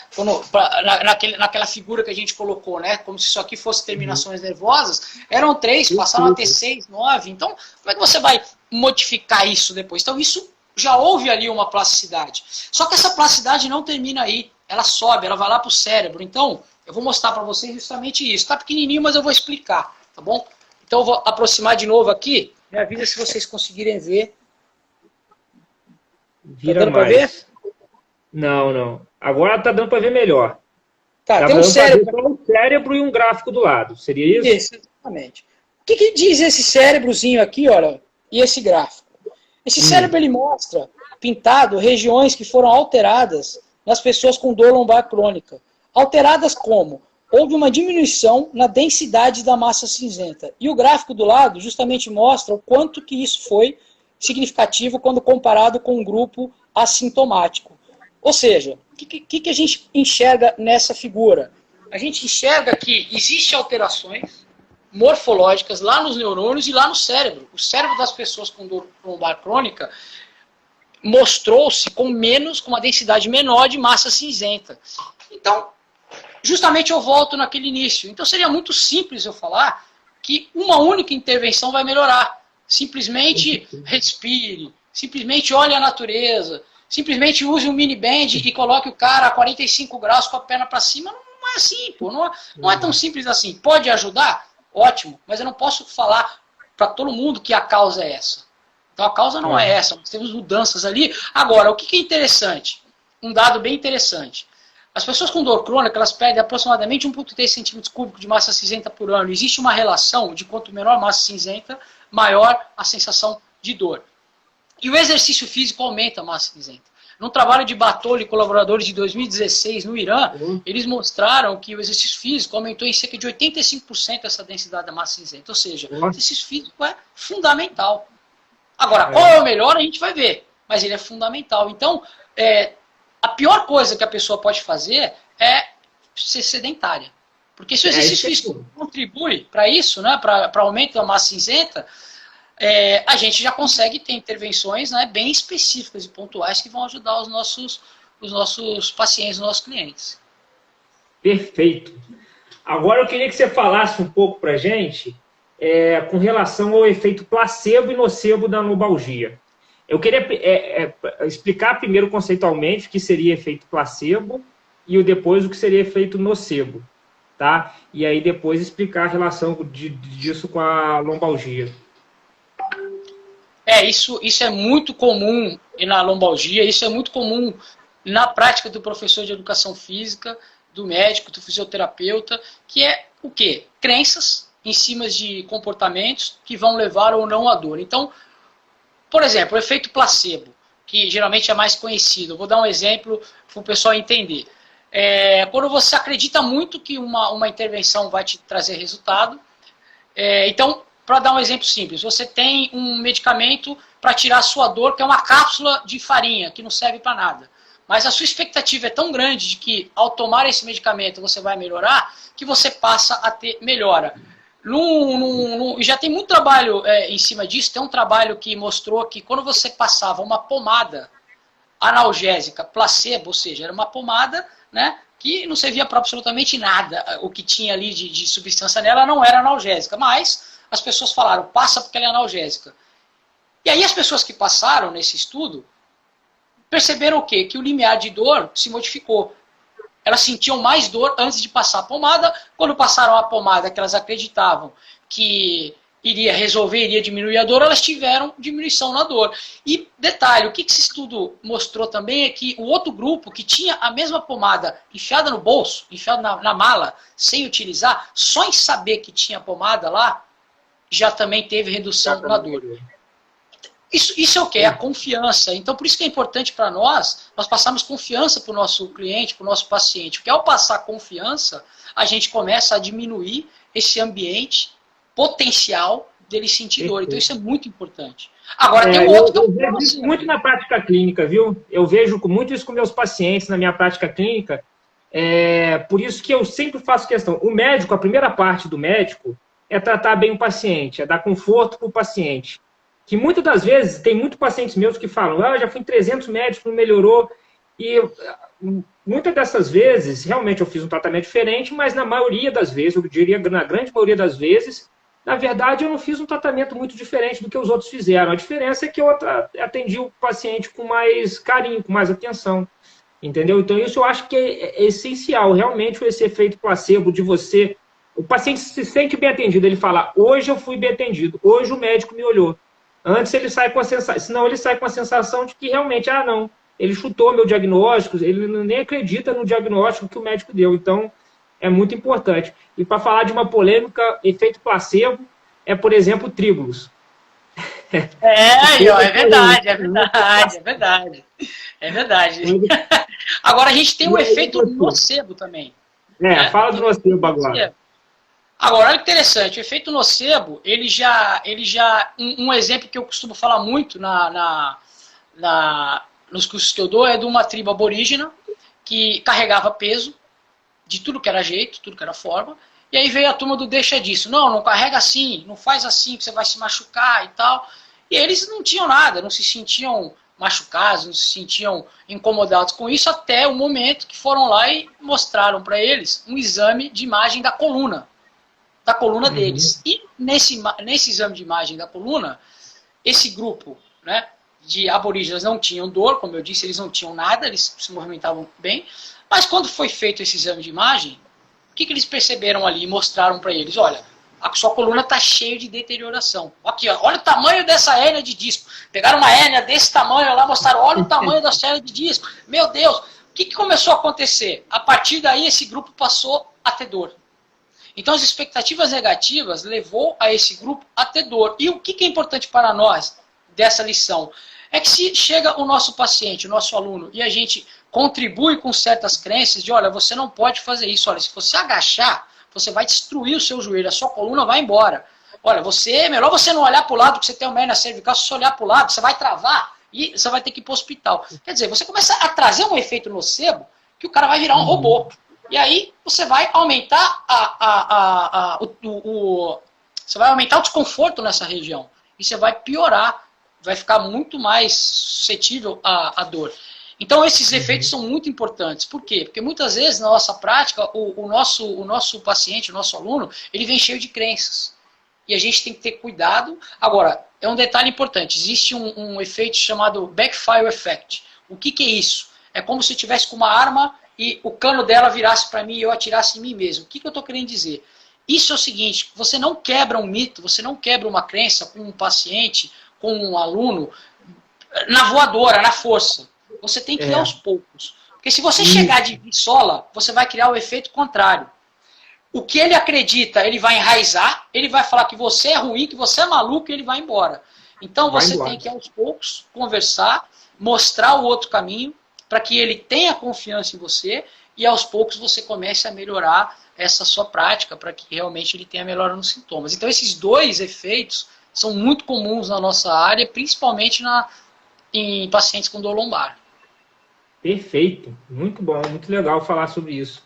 Naquela figura que a gente colocou, né? Como se isso aqui fosse terminações nervosas, eram 3, passaram a ter 6, 9. Então, como é que você vai modificar isso depois? Então, isso já houve ali uma plasticidade. Só que essa plasticidade não termina aí. Ela sobe, ela vai lá para o cérebro. Então, eu vou mostrar para vocês justamente isso. Está pequenininho, mas eu vou explicar, tá bom? Então, eu vou aproximar de novo aqui. Me avisa se vocês conseguirem ver. Vira tá dando mais. Para ver? Não. Agora está dando para ver melhor. Tá, tem um cérebro. Um cérebro e um gráfico do lado. Seria isso? Isso, exatamente. O que diz esse cérebrozinho aqui, olha, e esse gráfico? Esse cérebro ele mostra, pintado, regiões que foram alteradas nas pessoas com dor lombar crônica. Alteradas como? Houve uma diminuição na densidade da massa cinzenta. E o gráfico do lado justamente mostra o quanto que isso foi significativo quando comparado com um grupo assintomático. Ou seja, o que a gente enxerga nessa figura? A gente enxerga que existem alterações morfológicas lá nos neurônios e lá no cérebro. O cérebro das pessoas com dor lombar crônica mostrou-se com uma densidade menor de massa cinzenta. Então, justamente eu volto naquele início. Então seria muito simples eu falar que uma única intervenção vai melhorar. Simplesmente respire, simplesmente olhe a natureza, simplesmente use um mini band e coloque o cara a 45 graus com a perna para cima. Não é assim, pô. Não é tão simples assim. Pode ajudar? Ótimo, mas eu não posso falar para todo mundo que a causa é essa. Então a causa não é essa, nós temos mudanças ali. Agora, o que é interessante? Um dado bem interessante. As pessoas com dor crônica, elas perdem aproximadamente 1,3 centímetros cúbicos de massa cinzenta por ano. Existe uma relação de quanto menor a massa cinzenta, maior a sensação de dor. E o exercício físico aumenta a massa cinzenta. Num trabalho de Batoli e colaboradores de 2016 no Irã, eles mostraram que o exercício físico aumentou em cerca de 85% essa densidade da massa cinzenta. Ou seja, o exercício físico é fundamental. Agora, qual é o melhor, a gente vai ver. Mas ele é fundamental. Então, a pior coisa que a pessoa pode fazer é ser sedentária. Porque se o exercício físico contribui para isso, né, para aumento da massa cinzenta, a gente já consegue ter intervenções, né, bem específicas e pontuais que vão ajudar os nossos pacientes, os nossos clientes. Perfeito. Agora eu queria que você falasse um pouco para a gente com relação ao efeito placebo e nocebo da lombalgia. Eu queria explicar primeiro conceitualmente o que seria efeito placebo e depois o que seria efeito nocebo. Tá? E aí depois explicar a relação disso com a lombalgia. Isso é muito comum na lombalgia, isso é muito comum na prática do professor de educação física, do médico, do fisioterapeuta, que é o quê? Crenças em cima de comportamentos que vão levar ou não à dor. Então, por exemplo, o efeito placebo, que geralmente é mais conhecido. Eu vou dar um exemplo para o pessoal entender. Quando você acredita muito que uma intervenção vai te trazer resultado, então, para dar um exemplo simples, você tem um medicamento para tirar a sua dor, que é uma cápsula de farinha, que não serve para nada. Mas a sua expectativa é tão grande de que, ao tomar esse medicamento, você vai melhorar, que você passa a ter melhora. Já tem muito trabalho em cima disso. Tem um trabalho que mostrou que quando você passava uma pomada analgésica placebo, ou seja, era uma pomada, né, que não servia para absolutamente nada. O que tinha ali de substância nela não era analgésica, mas as pessoas falaram, passa porque ela é analgésica. E aí as pessoas que passaram nesse estudo perceberam o quê? Que o limiar de dor se modificou. Elas sentiam mais dor antes de passar a pomada. Quando passaram a pomada que elas acreditavam que iria resolver, iria diminuir a dor, elas tiveram diminuição na dor. E detalhe, o que esse estudo mostrou também é que o outro grupo que tinha a mesma pomada enfiada no bolso, enfiada na mala, sem utilizar, só em saber que tinha pomada lá, já também teve redução na dor. Isso é o quê? É a confiança. Então, por isso que é importante para nós passarmos confiança para o nosso cliente, para o nosso paciente. Porque ao passar confiança, a gente começa a diminuir esse ambiente potencial dele sentir dor. Então, isso é muito importante. Agora, tem um outro... Eu vejo isso muito na prática clínica, viu? Eu vejo muito isso com meus pacientes na minha prática clínica. Por isso que eu sempre faço questão. O médico, a primeira parte do médico é tratar bem o paciente, é dar conforto para o paciente. Que muitas das vezes, tem muitos pacientes meus que falam, já fui em 300 médicos, não melhorou. E muitas dessas vezes, realmente eu fiz um tratamento diferente, mas na maioria das vezes, eu diria na grande maioria das vezes, na verdade eu não fiz um tratamento muito diferente do que os outros fizeram. A diferença é que eu atendi o paciente com mais carinho, com mais atenção. Entendeu? Então isso eu acho que é essencial, realmente esse efeito placebo de você... O paciente se sente bem atendido, ele fala, hoje eu fui bem atendido, hoje o médico me olhou. Antes ele sai com a sensação, senão ele sai com a sensação de que realmente, não, ele chutou meu diagnóstico, ele nem acredita no diagnóstico que o médico deu. Então, é muito importante. E para falar de uma polêmica, efeito placebo, por exemplo, tríbulos. É verdade. É verdade. Agora a gente tem o efeito nocebo também. Fala do nocebo agora. Agora, olha que interessante, o efeito nocebo, ele já um exemplo que eu costumo falar muito nos cursos que eu dou é de uma tribo aborígena que carregava peso de tudo que era jeito, tudo que era forma, e aí veio a turma do deixa disso, não carrega assim, não faz assim, que você vai se machucar e tal, e eles não tinham nada, não se sentiam machucados, não se sentiam incomodados com isso, até o momento que foram lá e mostraram para eles um exame de imagem da coluna deles. E nesse exame de imagem da coluna, esse grupo, né, de aborígenes não tinham dor, como eu disse, eles não tinham nada, eles se movimentavam bem, mas quando foi feito esse exame de imagem, o que eles perceberam ali e mostraram para eles? Olha, a sua coluna está cheia de deterioração. Aqui, olha o tamanho dessa hérnia de disco. Pegaram uma hérnia desse tamanho lá, mostraram, olha o tamanho dessa hérnia de disco. Meu Deus, o que começou a acontecer? A partir daí, esse grupo passou a ter dor. Então, as expectativas negativas levou a esse grupo a ter dor. E o que é importante para nós dessa lição? É que se chega o nosso paciente, o nosso aluno, e a gente contribui com certas crenças de, olha, você não pode fazer isso. Olha, se você agachar, você vai destruir o seu joelho, a sua coluna vai embora. Olha, melhor você não olhar para o lado, porque você tem uma hérnia cervical, se você olhar para o lado, você vai travar e você vai ter que ir para o hospital. Quer dizer, você começa a trazer um efeito nocebo que o cara vai virar um robô. E aí você vai aumentar você vai aumentar o desconforto nessa região. E você vai piorar, vai ficar muito mais suscetível à dor. Então esses efeitos são muito importantes. Por quê? Porque muitas vezes na nossa prática, o nosso paciente, o nosso aluno, ele vem cheio de crenças. E a gente tem que ter cuidado. Agora, é um detalhe importante. Existe um efeito chamado backfire effect. O que é isso? É como se eu tivesse com uma arma e o cano dela virasse para mim e eu atirasse em mim mesmo. O que eu estou querendo dizer? Isso é o seguinte, você não quebra um mito, você não quebra uma crença com um paciente, com um aluno, na voadora, na força. Você tem que ir aos poucos. Porque se você chegar de sola, você vai criar o efeito contrário. O que ele acredita, ele vai enraizar, ele vai falar que você é ruim, que você é maluco e ele vai embora. Então você tem que ir aos poucos, conversar, mostrar o outro caminho, para que ele tenha confiança em você e aos poucos você comece a melhorar essa sua prática, para que realmente ele tenha melhora nos sintomas. Então esses dois efeitos são muito comuns na nossa área, principalmente em pacientes com dor lombar. Perfeito, muito bom, muito legal falar sobre isso.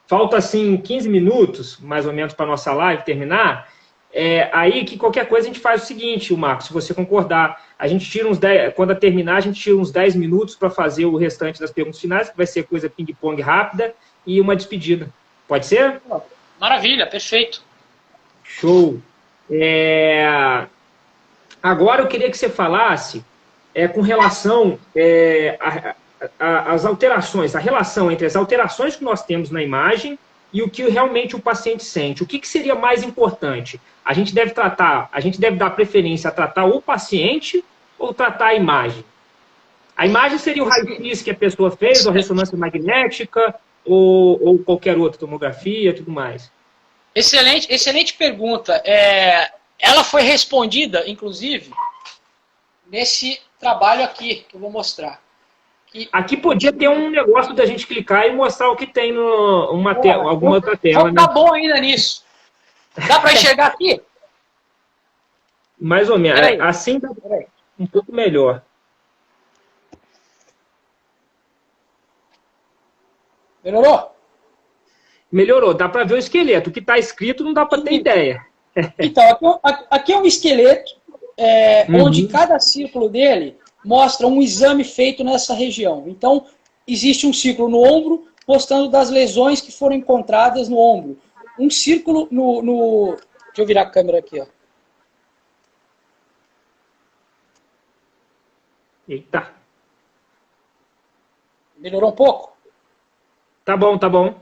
Falta assim 15 minutos, mais ou menos, para a nossa live terminar. Aí que qualquer coisa a gente faz o seguinte, Marcos, se você concordar, a gente tira uns 10, quando terminar, a gente tira uns 10 minutos para fazer o restante das perguntas finais, que vai ser coisa ping-pong rápida, e uma despedida. Pode ser? Maravilha, perfeito. Show. Agora eu queria que você falasse com relação às alterações, a relação entre as alterações que nós temos na imagem e o que realmente o paciente sente. O que seria mais importante? A gente deve dar preferência a tratar o paciente ou tratar a imagem? A imagem seria o raio-x que a pessoa fez, ou a ressonância magnética, ou qualquer outra tomografia e tudo mais. Excelente pergunta. ela foi respondida, inclusive, nesse trabalho aqui, que eu vou mostrar. Aqui podia ter um negócio da gente clicar e mostrar o que tem numa tela, alguma outra tela, vou né? ficar bom ainda nisso. Dá para enxergar aqui? Mais ou menos. Peraí. Assim dá um pouco melhor. Melhorou? Melhorou. Dá para ver o esqueleto. O que está escrito não dá para ter ideia. Então, aqui é um esqueleto, onde cada círculo dele mostra um exame feito nessa região. Então, existe um círculo no ombro, mostrando das lesões que foram encontradas no ombro. Um círculo no... Deixa eu virar a câmera aqui, ó. Eita. Melhorou um pouco? Tá bom, tá bom.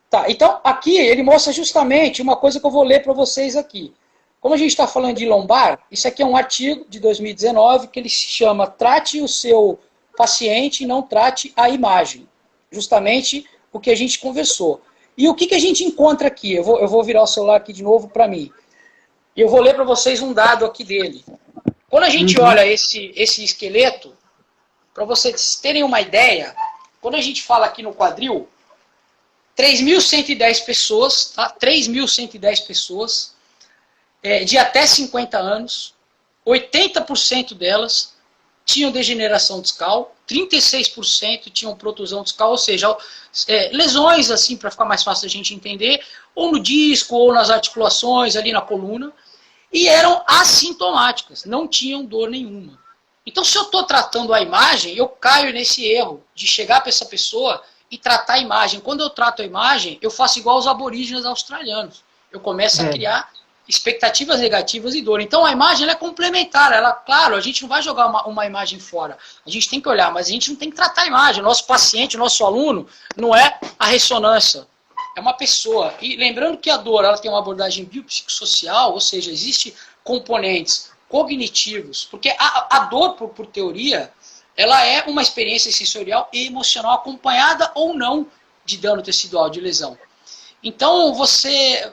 Tá, então aqui ele mostra justamente uma coisa que eu vou ler para vocês aqui. Como a gente está falando de lombar, isso aqui é um artigo de 2019 que ele se chama Trate o seu paciente e não trate a imagem. Justamente o que a gente conversou. E o que a gente encontra aqui? Eu vou virar o celular aqui de novo para mim. E eu vou ler para vocês um dado aqui dele. Quando a gente olha esse esqueleto, para vocês terem uma ideia, quando a gente fala aqui no quadril, 3.110 pessoas, tá? 3.110 pessoas, de até 50 anos, 80% delas tinham degeneração discal, 36% tinham protusão discal, ou seja, lesões, assim, para ficar mais fácil a gente entender, ou no disco, ou nas articulações, ali na coluna, e eram assintomáticas, não tinham dor nenhuma. Então, se eu estou tratando a imagem, eu caio nesse erro de chegar para essa pessoa e tratar a imagem. Quando eu trato a imagem, eu faço igual os aborígenes australianos. Eu começo a criar expectativas negativas e dor. Então a imagem ela é complementar. Ela, claro, a gente não vai jogar uma imagem fora. A gente tem que olhar, mas a gente não tem que tratar a imagem. O nosso paciente, o nosso aluno, não é a ressonância. É uma pessoa. E lembrando que a dor ela tem uma abordagem biopsicossocial, ou seja, existem componentes cognitivos. Porque a dor, por teoria, ela é uma experiência sensorial e emocional acompanhada ou não de dano tecidual, de lesão. Então, você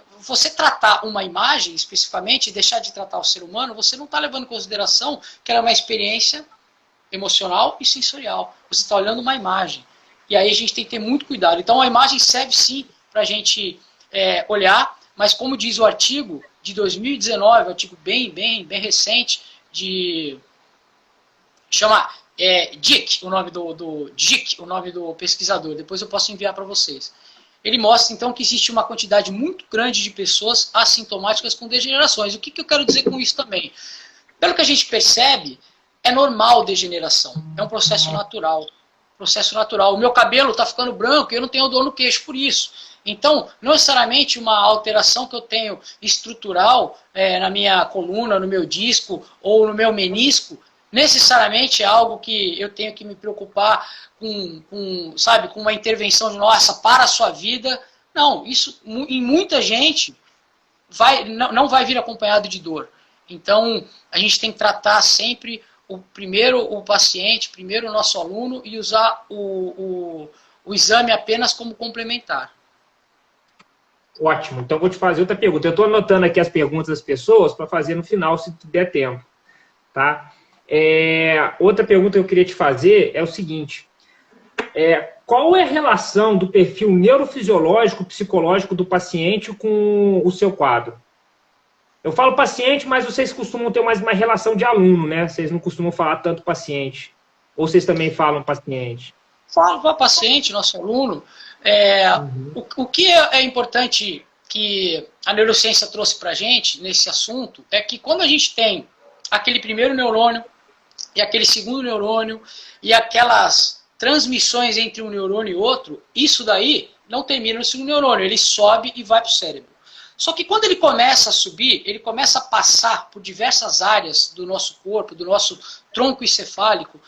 tratar uma imagem especificamente e deixar de tratar o ser humano, você não está levando em consideração que ela é uma experiência emocional e sensorial. Você está olhando uma imagem. E aí a gente tem que ter muito cuidado. Então, a imagem serve sim para a gente olhar, mas como diz o artigo de 2019, um artigo bem recente, chama Dick, o nome o nome do pesquisador. Depois eu posso enviar para vocês. Ele mostra, então, que existe uma quantidade muito grande de pessoas assintomáticas com degenerações. O que eu quero dizer com isso também? Pelo que a gente percebe, é normal degeneração. É um processo natural. O meu cabelo está ficando branco e eu não tenho dor no queixo por isso. Então, não necessariamente uma alteração que eu tenho estrutural na minha coluna, no meu disco ou no meu menisco, necessariamente é algo que eu tenho que me preocupar com uma intervenção de, nossa, para a sua vida. Não, isso em muita gente não vai vir acompanhado de dor. Então, a gente tem que tratar sempre primeiro o paciente, primeiro o nosso aluno e usar o exame apenas como complementar. Ótimo. Então, vou te fazer outra pergunta. Eu estou anotando aqui as perguntas das pessoas para fazer no final, se der tempo. Tá? Outra pergunta que eu queria te fazer é o seguinte. Qual é a relação do perfil neurofisiológico, psicológico do paciente com o seu quadro? Eu falo paciente, mas vocês costumam ter mais uma relação de aluno, né? Vocês não costumam falar tanto paciente. Ou vocês também falam paciente? Falo para paciente, nosso aluno. O que é importante que a neurociência trouxe para a gente nesse assunto é que quando a gente tem aquele primeiro neurônio e aquele segundo neurônio e aquelas transmissões entre um neurônio e outro, isso daí não termina no segundo neurônio, ele sobe e vai para o cérebro. Só que quando ele começa a subir, ele começa a passar por diversas áreas do nosso corpo, do nosso tronco encefálico,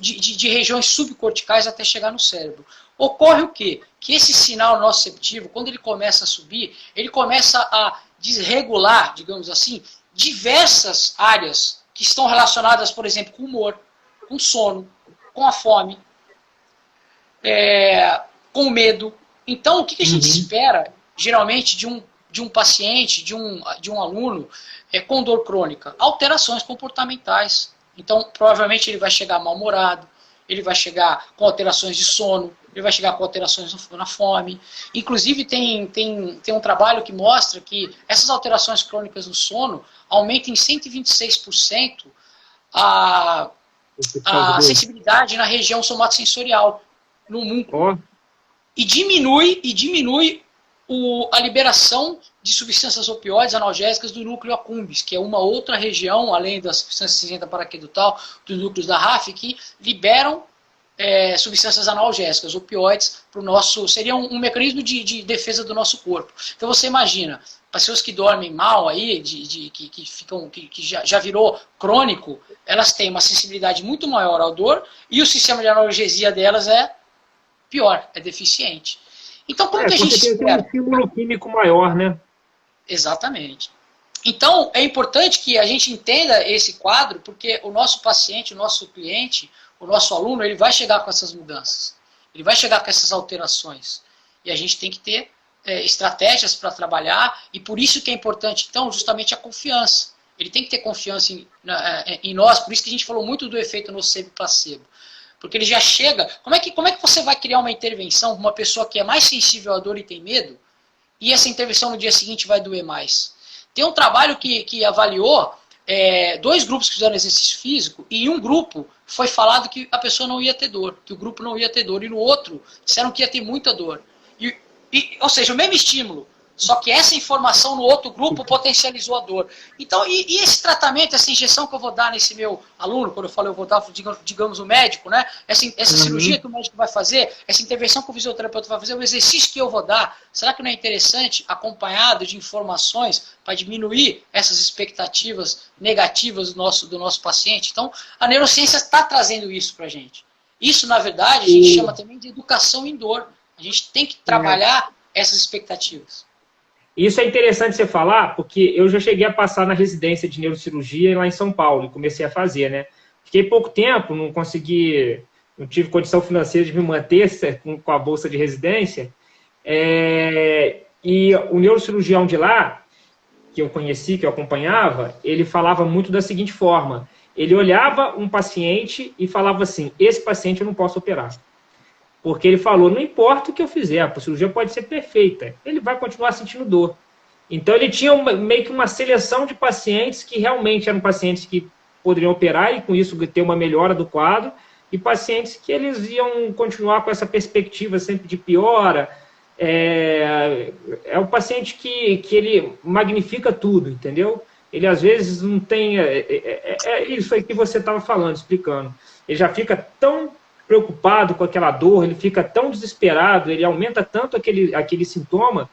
de regiões subcorticais até chegar no cérebro. Ocorre o quê? Que esse sinal nociceptivo, quando ele começa a subir, ele começa a desregular, digamos assim, diversas áreas que estão relacionadas, por exemplo, com o humor, com o sono, com a fome, com o medo. Então, o que a gente espera, geralmente, de um de um paciente, de um aluno com dor crônica? Alterações comportamentais. Então, provavelmente ele vai chegar mal-humorado, ele vai chegar com alterações de sono, ele vai chegar com alterações na fome. Inclusive, tem um trabalho que mostra que essas alterações crônicas no sono aumentam em 126% a sensibilidade na região somatosensorial, no músculo. E diminui a liberação de substâncias opioides analgésicas do núcleo accumbens, que é uma outra região, além da substância cinzenta paraquedutal, dos núcleos da RAF, que liberam substâncias analgésicas, opioides, para o nosso. Seria um mecanismo de defesa do nosso corpo. Então você imagina, pessoas que dormem mal aí, que já virou crônico, elas têm uma sensibilidade muito maior à dor e o sistema de analgesia delas é pior, é deficiente. Então, como que a gente espera? Tem um estímulo químico maior, né? Exatamente. Então, é importante que a gente entenda esse quadro, porque o nosso paciente, o nosso cliente, o nosso aluno, ele vai chegar com essas mudanças. Ele vai chegar com essas alterações. E a gente tem que ter estratégias para trabalhar, e por isso que é importante, então, justamente a confiança. Ele tem que ter confiança em nós, por isso que a gente falou muito do efeito nocebo-placebo. Porque ele já chega... Como é que você vai criar uma intervenção com uma pessoa que é mais sensível à dor e tem medo, e essa intervenção no dia seguinte vai doer mais? Tem um trabalho que avaliou 2 grupos que fizeram exercício físico, e em um grupo foi falado que a pessoa não ia ter dor, que o grupo não ia ter dor, e no outro disseram que ia ter muita dor. Ou seja, o mesmo estímulo, só que essa informação no outro grupo potencializou a dor. Então, e esse tratamento, essa injeção que eu vou dar nesse meu aluno, quando eu falo eu vou dar, digamos, o médico, né? Essa cirurgia que o médico vai fazer, essa intervenção que o fisioterapeuta vai fazer, o exercício que eu vou dar, será que não é interessante, acompanhado de informações, para diminuir essas expectativas negativas do nosso paciente? Então, a neurociência está trazendo isso para a gente. Isso, na verdade, a gente chama também de educação em dor. A gente tem que trabalhar essas expectativas. Isso é interessante você falar, porque eu já cheguei a passar na residência de neurocirurgia lá em São Paulo, e comecei a fazer, né? Fiquei pouco tempo, não tive condição financeira de me manter com a bolsa de residência, e o neurocirurgião de lá, que eu conheci, que eu acompanhava, ele falava muito da seguinte forma: ele olhava um paciente e falava assim, esse paciente eu não posso operar. Porque ele falou, não importa o que eu fizer, a cirurgia pode ser perfeita, ele vai continuar sentindo dor. Então ele tinha meio que uma seleção de pacientes que realmente eram pacientes que poderiam operar e com isso ter uma melhora do quadro, e pacientes que eles iam continuar com essa perspectiva sempre de piora. É o paciente que ele magnifica tudo, entendeu? Ele às vezes não tem... É isso aí que você estava falando, explicando. Ele já fica tão preocupado com aquela dor, ele fica tão desesperado, ele aumenta tanto aquele sintoma,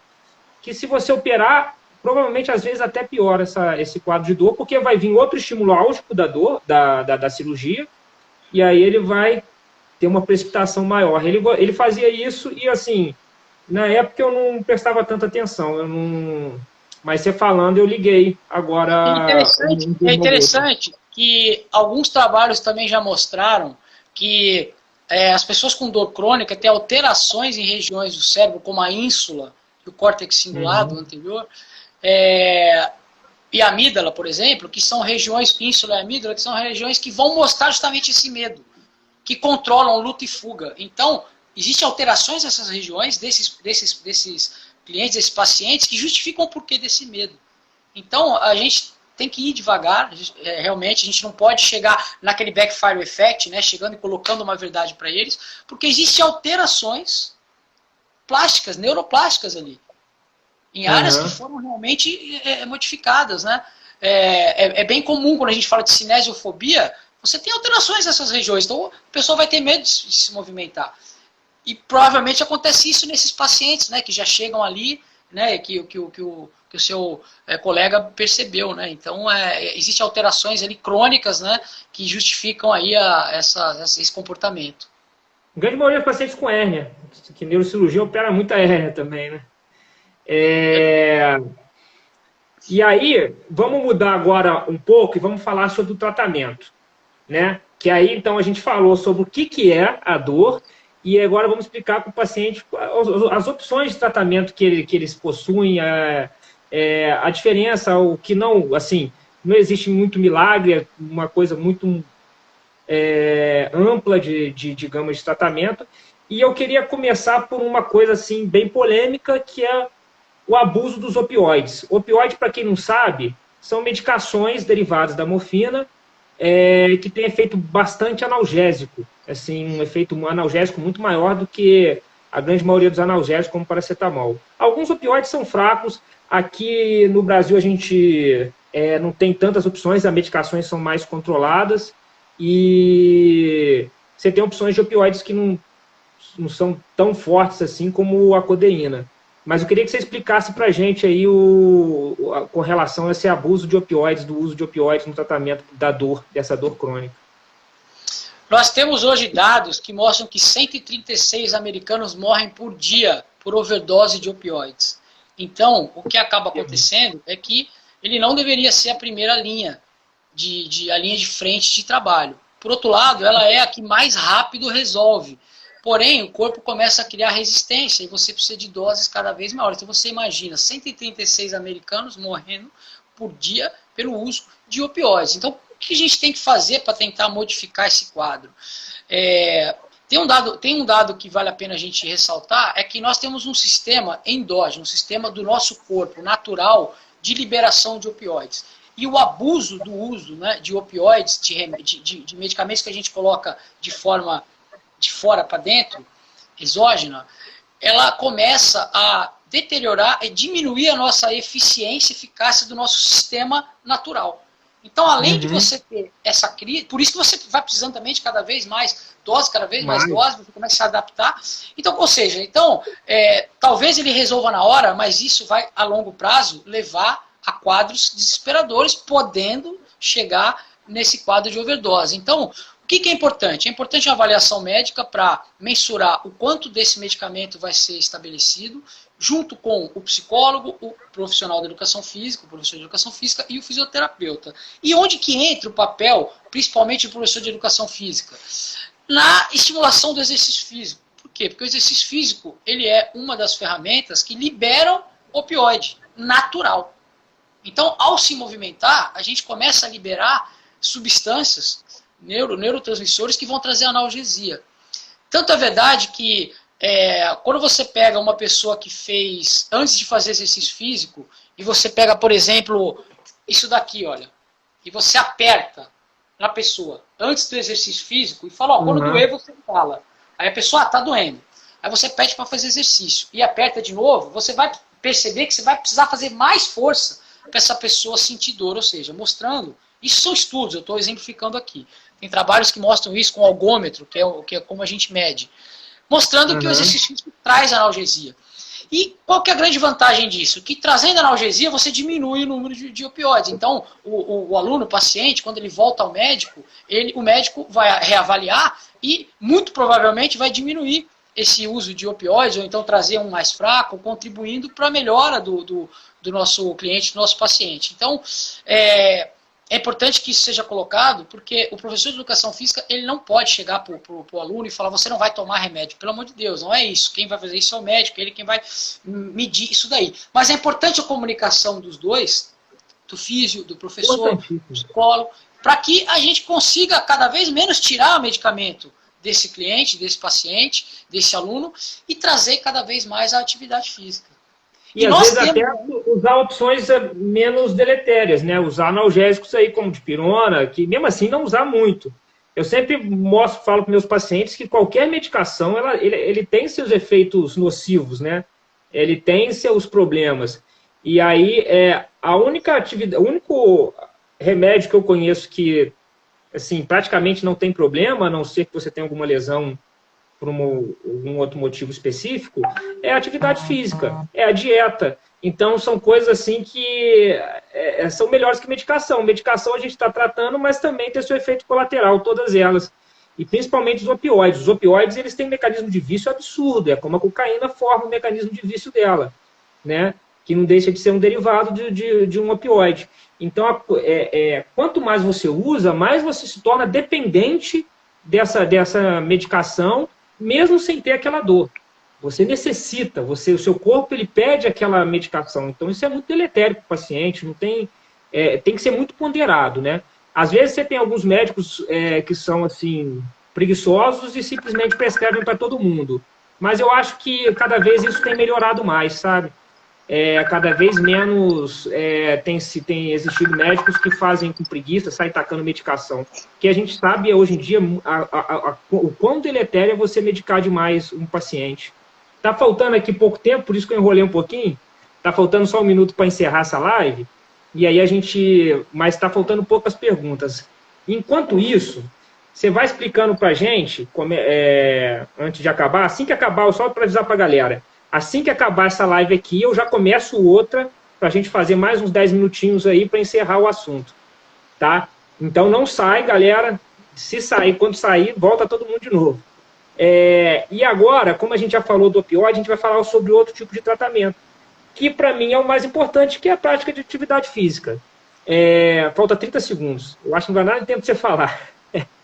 que se você operar, provavelmente às vezes até piora esse quadro de dor, porque vai vir outro estímulo álgico da dor, da cirurgia, e aí ele vai ter uma precipitação maior. Ele fazia isso e assim, na época eu não prestava tanta atenção, mas você falando eu liguei agora. É interessante que alguns trabalhos também já mostraram que as pessoas com dor crônica têm alterações em regiões do cérebro, como a ínsula e o córtex cingulado anterior, e a amígdala, por exemplo, que são regiões, ínsula e amígdala, que são regiões que vão mostrar justamente esse medo, que controlam luta e fuga. Então, existem alterações nessas regiões desses clientes, desses pacientes, que justificam o porquê desse medo. Então, a gente tem que ir devagar, realmente, a gente não pode chegar naquele backfire effect, né, chegando e colocando uma verdade para eles, porque existem alterações plásticas, neuroplásticas ali, em áreas que foram realmente modificadas, né? É bem comum quando a gente fala de cinesiofobia, você tem alterações nessas regiões, então a pessoa vai ter medo de se movimentar. E provavelmente acontece isso nesses pacientes, né, que já chegam ali, né, que o seu colega percebeu, né? Então, existem alterações ali crônicas, né, que justificam aí esse comportamento. A grande maioria dos pacientes com hérnia, que neurocirurgia opera muita hérnia também, né? E aí, vamos mudar agora um pouco e vamos falar sobre o tratamento, né? Que aí, então, a gente falou sobre o que é a dor, e agora vamos explicar para o paciente as opções de tratamento que eles possuem, a diferença, o que não, assim, não existe muito milagre, é uma coisa muito ampla de gama de tratamento. E eu queria começar por uma coisa assim bem polêmica, que é o abuso dos opioides. Opioide, para quem não sabe, são medicações derivadas da morfina, que tem efeito bastante analgésico, assim, um efeito analgésico muito maior do que a grande maioria dos analgésicos, como paracetamol. Alguns opioides são fracos. Aqui no Brasil a gente não tem tantas opções, as medicações são mais controladas e você tem opções de opioides que não são tão fortes assim como a codeína. Mas eu queria que você explicasse para a gente aí com relação a esse abuso de opioides, do uso de opioides no tratamento da dor, dessa dor crônica. Nós temos hoje dados que mostram que 136 americanos morrem por dia por overdose de opioides. Então, o que acaba acontecendo é que ele não deveria ser a primeira linha, a linha de frente de trabalho. Por outro lado, ela é a que mais rápido resolve. Porém, o corpo começa a criar resistência e você precisa de doses cada vez maiores. Então você imagina 136 americanos morrendo por dia pelo uso de opioides. Então, o que a gente tem que fazer para tentar modificar esse quadro? Tem um dado que vale a pena a gente ressaltar, é que nós temos um sistema endógeno, um sistema do nosso corpo natural de liberação de opioides. E o abuso do uso, né, de opioides, de medicamentos que a gente coloca de forma de fora para dentro, exógena, ela começa a deteriorar e diminuir a nossa eficiência e eficácia do nosso sistema natural. Então, além de você ter essa crise, por isso que você vai precisando também de cada vez mais doses, cada vez mais doses, você começa a se adaptar. Então, ou seja, talvez ele resolva na hora, mas isso vai, a longo prazo, levar a quadros desesperadores, podendo chegar nesse quadro de overdose. Então, o que é importante? É importante uma avaliação médica para mensurar o quanto desse medicamento vai ser estabelecido, junto com o psicólogo, o profissional da educação física, o professor de educação física e o fisioterapeuta. E onde que entra o papel, principalmente do professor de educação física? Na estimulação do exercício físico. Por quê? Porque o exercício físico ele é uma das ferramentas que liberam opioide natural. Então, ao se movimentar, a gente começa a liberar substâncias, neurotransmissores que vão trazer analgesia. Tanto é verdade que quando você pega uma pessoa que fez, antes de fazer exercício físico, e você pega, por exemplo, isso daqui, olha, e você aperta na pessoa antes do exercício físico e fala, quando doer você fala. Aí a pessoa, tá doendo. Aí você pede para fazer exercício e aperta de novo, você vai perceber que você vai precisar fazer mais força para essa pessoa sentir dor, ou seja, mostrando, isso são estudos, eu estou exemplificando aqui. Tem trabalhos que mostram isso com algômetro, que é como a gente mede, mostrando que o exercício físico traz analgesia. E qual que é a grande vantagem disso? Que trazendo analgesia, você diminui o número de opioides. Então, o aluno, o paciente, quando ele volta ao médico, o médico vai reavaliar e, muito provavelmente, vai diminuir esse uso de opioides, ou então trazer um mais fraco, contribuindo para a melhora do nosso cliente, do nosso paciente. Então, é importante que isso seja colocado, porque o professor de educação física ele não pode chegar para o aluno e falar, você não vai tomar remédio. Pelo amor de Deus, não é isso. Quem vai fazer isso é o médico, ele quem vai medir isso daí. Mas é importante a comunicação dos dois, do físio, do professor, do psicólogo, para que a gente consiga cada vez menos tirar o medicamento desse cliente, desse paciente, desse aluno, e trazer cada vez mais a atividade física. E às vezes até usar opções menos deletérias, né? Usar analgésicos aí como dipirona, que mesmo assim não usar muito. Eu sempre falo para meus pacientes que qualquer medicação ele tem seus efeitos nocivos, né? Ele tem seus problemas. E aí o único remédio que eu conheço que assim, praticamente não tem problema, a não ser que você tenha alguma lesão por algum outro motivo específico, é a atividade física, é a dieta. Então, são coisas assim que são melhores que medicação. Medicação a gente está tratando, mas também tem seu efeito colateral, todas elas. E principalmente os opioides. Os opioides eles têm um mecanismo de vício absurdo, é como a cocaína forma o mecanismo de vício dela, né? Que não deixa de ser um derivado de um opioide. Então, quanto mais você usa, mais você se torna dependente dessa medicação, mesmo sem ter aquela dor. Você necessita, o seu corpo ele pede aquela medicação. Então isso é muito deletério para o paciente, não tem, tem que ser muito ponderado, né? Às vezes você tem alguns médicos que são assim preguiçosos e simplesmente prescrevem para todo mundo. Mas eu acho que cada vez isso tem melhorado mais, sabe? Cada vez menos tem existido médicos que fazem com preguiça, saem tacando medicação. Que a gente sabe hoje em dia o quão deletério é você medicar demais um paciente. Tá faltando aqui pouco tempo, por isso que eu enrolei um pouquinho. Tá faltando só um minuto para encerrar essa live. E aí mas tá faltando poucas perguntas. Enquanto isso, você vai explicando para a gente, antes de acabar, assim que acabar, só para avisar para a galera, assim que acabar essa live aqui, eu já começo outra para a gente fazer mais uns 10 minutinhos aí para encerrar o assunto, tá? Então não sai, galera. Se sair, quando sair, volta todo mundo de novo. E agora, como a gente já falou do opioide, a gente vai falar sobre outro tipo de tratamento, que para mim é o mais importante, que é a prática de atividade física. Falta 30 segundos. Eu acho que não vai dar nem tempo de você falar.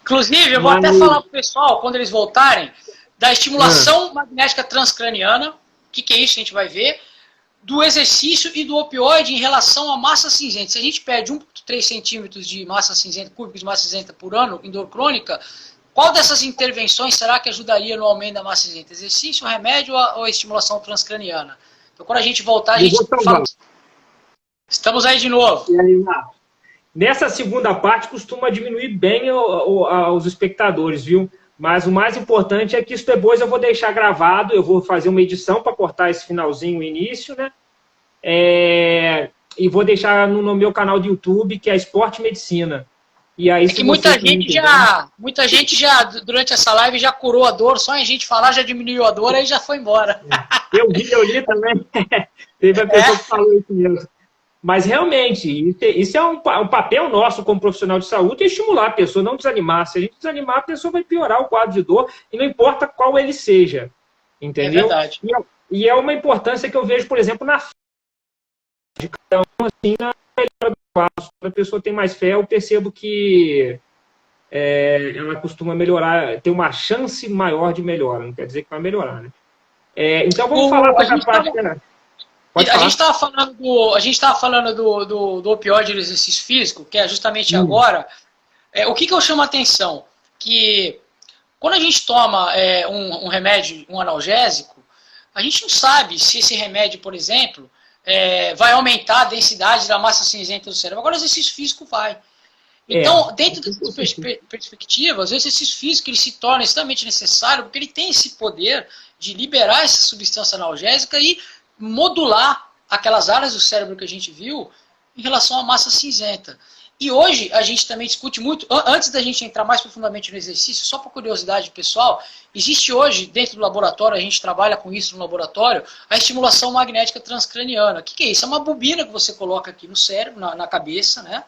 Inclusive, eu vou até falar para o pessoal, quando eles voltarem, da estimulação magnética transcraniana, o que é isso, a gente vai ver, do exercício e do opioide em relação à massa cinzenta. Se a gente perde 1,3 centímetros de massa cinzenta, cúbicos de massa cinzenta por ano em dor crônica, qual dessas intervenções será que ajudaria no aumento da massa cinzenta? Exercício, remédio ou a estimulação transcraniana? Então, quando a gente voltar, a gente fala... Estamos aí de novo. Nessa segunda parte, costuma diminuir bem os espectadores, viu? Mas o mais importante é que isso depois eu vou deixar gravado, eu vou fazer uma edição para cortar esse finalzinho, o início, né? E vou deixar no meu canal do YouTube, que é Esporte Medicina. E aí, que muita gente já, durante essa live, já curou a dor, só em gente falar já diminuiu a dor, aí já foi embora. Eu li também. Teve a pessoa que falou isso mesmo. Mas realmente, isso é um papel nosso como profissional de saúde, é estimular a pessoa, não desanimar. Se a gente desanimar, a pessoa vai piorar o quadro de dor, e não importa qual ele seja. Entendeu? É verdade. E é uma importância que eu vejo, por exemplo, na fé de cada um, assim, na melhora do quadro. Quando a pessoa tem mais fé, eu percebo que ela costuma melhorar, ter uma chance maior de melhora. Não quer dizer que vai melhorar, né? Então vamos falar para a parte... A gente estava falando do opioide do exercício físico, que é justamente agora. O que eu chamo a atenção? Que quando a gente toma um remédio, um analgésico, a gente não sabe se esse remédio, por exemplo, vai aumentar a densidade da massa cinzenta do cérebro. Agora o exercício físico vai. Então, dentro dessas perspectivas, o exercício físico ele se torna extremamente necessário, porque ele tem esse poder de liberar essa substância analgésica e modular aquelas áreas do cérebro que a gente viu em relação à massa cinzenta. E hoje a gente também discute muito, antes da gente entrar mais profundamente no exercício, só por curiosidade pessoal, existe hoje dentro do laboratório, a gente trabalha com isso no laboratório, a estimulação magnética transcraniana. O que é isso? É uma bobina que você coloca aqui no cérebro, na cabeça, né?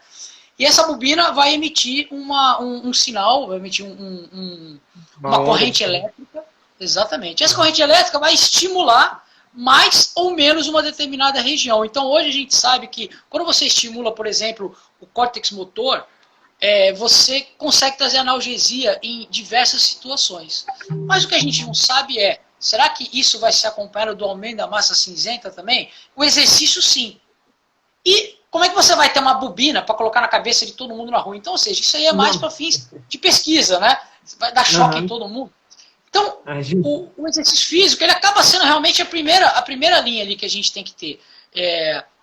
E essa bobina vai emitir um sinal, vai emitir uma corrente elétrica. Exatamente. Essa corrente elétrica vai estimular mais ou menos uma determinada região. Então, hoje a gente sabe que quando você estimula, por exemplo, o córtex motor, você consegue trazer analgesia em diversas situações. Mas o que a gente não sabe será que isso vai ser acompanhado do aumento da massa cinzenta também? O exercício, sim. E como é que você vai ter uma bobina para colocar na cabeça de todo mundo na rua? Então, ou seja, isso aí é mais para fins de pesquisa, né? Vai dar choque em todo mundo. Então, o exercício físico, ele acaba sendo realmente a primeira linha ali que a gente tem que ter.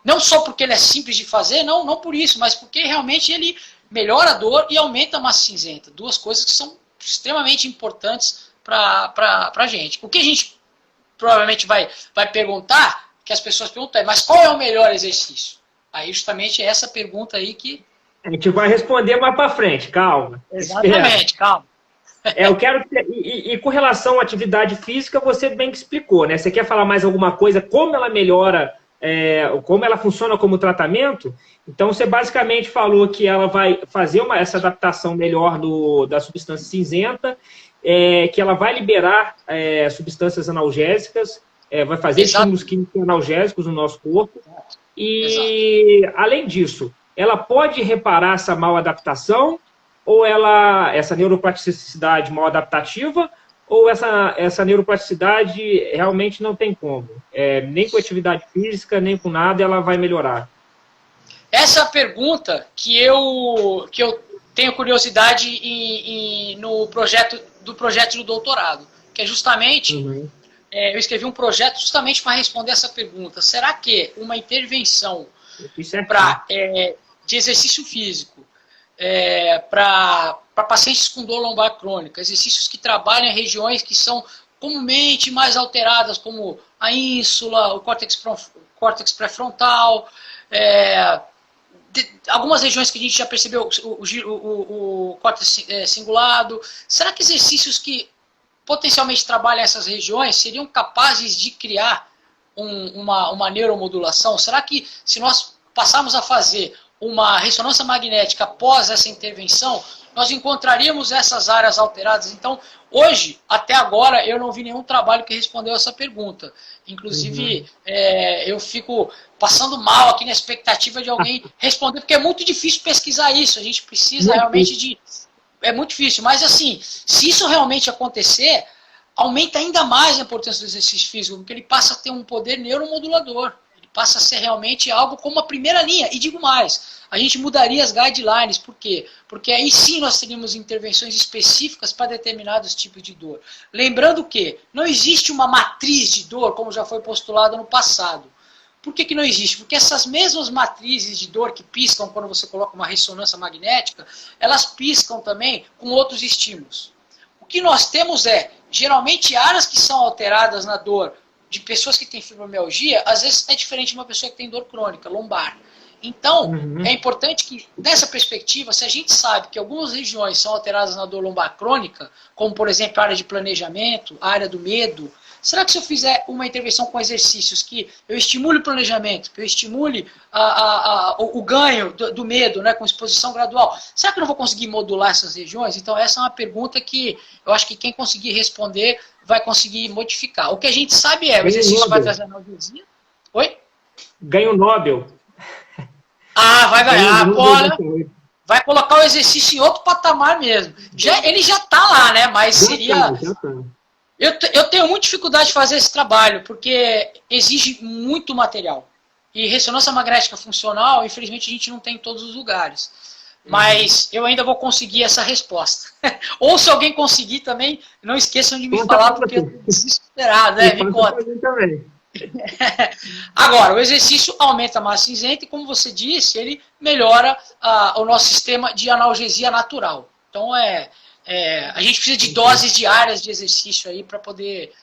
Não só porque ele é simples de fazer, não por isso, mas porque realmente ele melhora a dor e aumenta a massa cinzenta. Duas coisas que são extremamente importantes para a gente. O que a gente provavelmente vai perguntar, que as pessoas perguntam mas qual é o melhor exercício? Aí justamente é essa pergunta aí que... A gente vai responder mais para frente, calma. Exatamente, calma. Eu quero e com relação à atividade física, você bem que explicou, né? Você quer falar mais alguma coisa, como ela melhora, como ela funciona como tratamento? Então, você basicamente falou que ela vai fazer essa adaptação melhor da substância cinzenta, que ela vai liberar substâncias analgésicas, vai fazer estímulos químicos analgésicos no nosso corpo. E, além disso, ela pode reparar essa mal adaptação, ou essa neuroplasticidade mal adaptativa, ou essa neuroplasticidade realmente não tem como? Nem com atividade física, nem com nada, ela vai melhorar? Essa é a pergunta que eu tenho curiosidade no projeto do doutorado, que é justamente, eu escrevi um projeto justamente para responder essa pergunta. Será que uma intervenção de exercício físico para pacientes com dor lombar crônica, exercícios que trabalham em regiões que são comumente mais alteradas, como a ínsula, o córtex pré-frontal, algumas regiões que a gente já percebeu, o córtex cingulado. Será que exercícios que potencialmente trabalham essas regiões seriam capazes de criar uma neuromodulação? Será que se nós passarmos a fazer uma ressonância magnética após essa intervenção, nós encontraríamos essas áreas alteradas? Então, hoje, até agora, eu não vi nenhum trabalho que respondeu essa pergunta. Inclusive, eu fico passando mal aqui na expectativa de alguém responder, porque é muito difícil pesquisar isso. A gente precisa realmente de... É muito difícil, mas assim, se isso realmente acontecer, aumenta ainda mais a importância do exercício físico, porque ele passa a ter um poder neuromodulador. Passa a ser realmente algo como a primeira linha. E digo mais, a gente mudaria as guidelines. Por quê? Porque aí sim nós teríamos intervenções específicas para determinados tipos de dor. Lembrando que não existe uma matriz de dor, como já foi postulado no passado. Por que não existe? Porque essas mesmas matrizes de dor que piscam quando você coloca uma ressonância magnética, elas piscam também com outros estímulos. O que nós temos geralmente, áreas que são alteradas na dor de pessoas que têm fibromialgia, às vezes é diferente de uma pessoa que tem dor crônica, lombar. Então, é importante que, nessa perspectiva, se a gente sabe que algumas regiões são alteradas na dor lombar crônica, como, por exemplo, a área de planejamento, a área do medo, será que se eu fizer uma intervenção com exercícios que eu estimule o planejamento, que eu estimule o ganho do medo, né, com exposição gradual, será que eu não vou conseguir modular essas regiões? Então, essa é uma pergunta que eu acho que quem conseguir responder vai conseguir modificar. O que a gente sabe o exercício vai trazer analgesia. Oi? Ganho Nobel. Vai ganhar. Vai colocar o exercício em outro patamar mesmo. Ele já está lá, né? Mas seria... Eu tenho muita dificuldade de fazer esse trabalho, porque exige muito material. E ressonância magnética funcional, infelizmente, a gente não tem em todos os lugares. Mas eu ainda vou conseguir essa resposta. Ou se alguém conseguir também, não esqueçam de me falar, porque eu estou desesperado, né? Me conta. Agora, o exercício aumenta a massa cinzenta e, como você disse, ele melhora o nosso sistema de analgesia natural. Então, a gente precisa de doses diárias de exercício aí para poder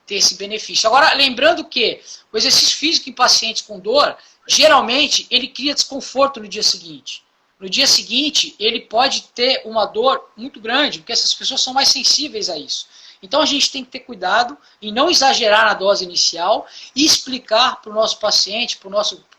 ter esse benefício. Agora, lembrando que o exercício físico em pacientes com dor, geralmente, ele cria desconforto no dia seguinte. No dia seguinte, ele pode ter uma dor muito grande, porque essas pessoas são mais sensíveis a isso. Então, a gente tem que ter cuidado em não exagerar na dose inicial e explicar para o nosso paciente, para o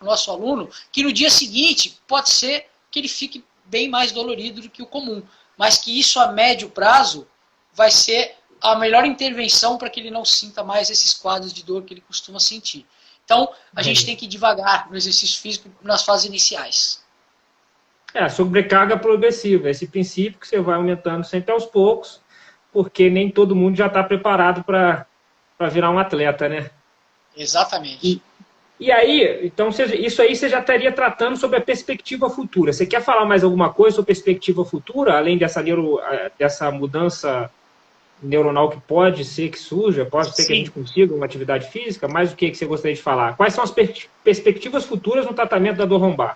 nosso aluno, que no dia seguinte pode ser que ele fique bem mais dolorido do que o comum, mas que isso a médio prazo vai ser a melhor intervenção para que ele não sinta mais esses quadros de dor que ele costuma sentir. Então, a gente tem que ir devagar no exercício físico nas fases iniciais. Sobrecarga progressiva, esse princípio que você vai aumentando sempre aos poucos, porque nem todo mundo já está preparado para virar um atleta, né? Exatamente. E aí, então, isso aí você já estaria tratando sobre a perspectiva futura. Você quer falar mais alguma coisa sobre perspectiva futura, além dessa mudança neuronal que pode ser que surja, pode ser que a gente consiga uma atividade física, mas o que você gostaria de falar? Quais são as perspectivas futuras no tratamento da dor lombar?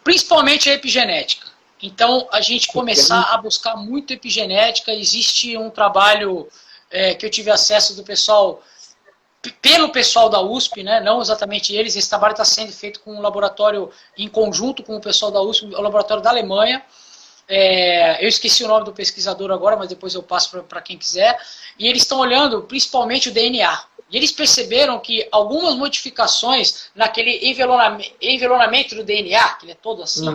Principalmente a epigenética. Então, a gente começar a buscar muito epigenética. Existe um trabalho que eu tive acesso pelo pessoal da USP, né? Não exatamente eles. Esse trabalho está sendo feito com um laboratório em conjunto com o pessoal da USP, o laboratório da Alemanha. Eu esqueci o nome do pesquisador agora, mas depois eu passo para quem quiser. E eles estão olhando principalmente o DNA. E eles perceberam que algumas modificações naquele envelonamento do DNA, que ele é todo assim,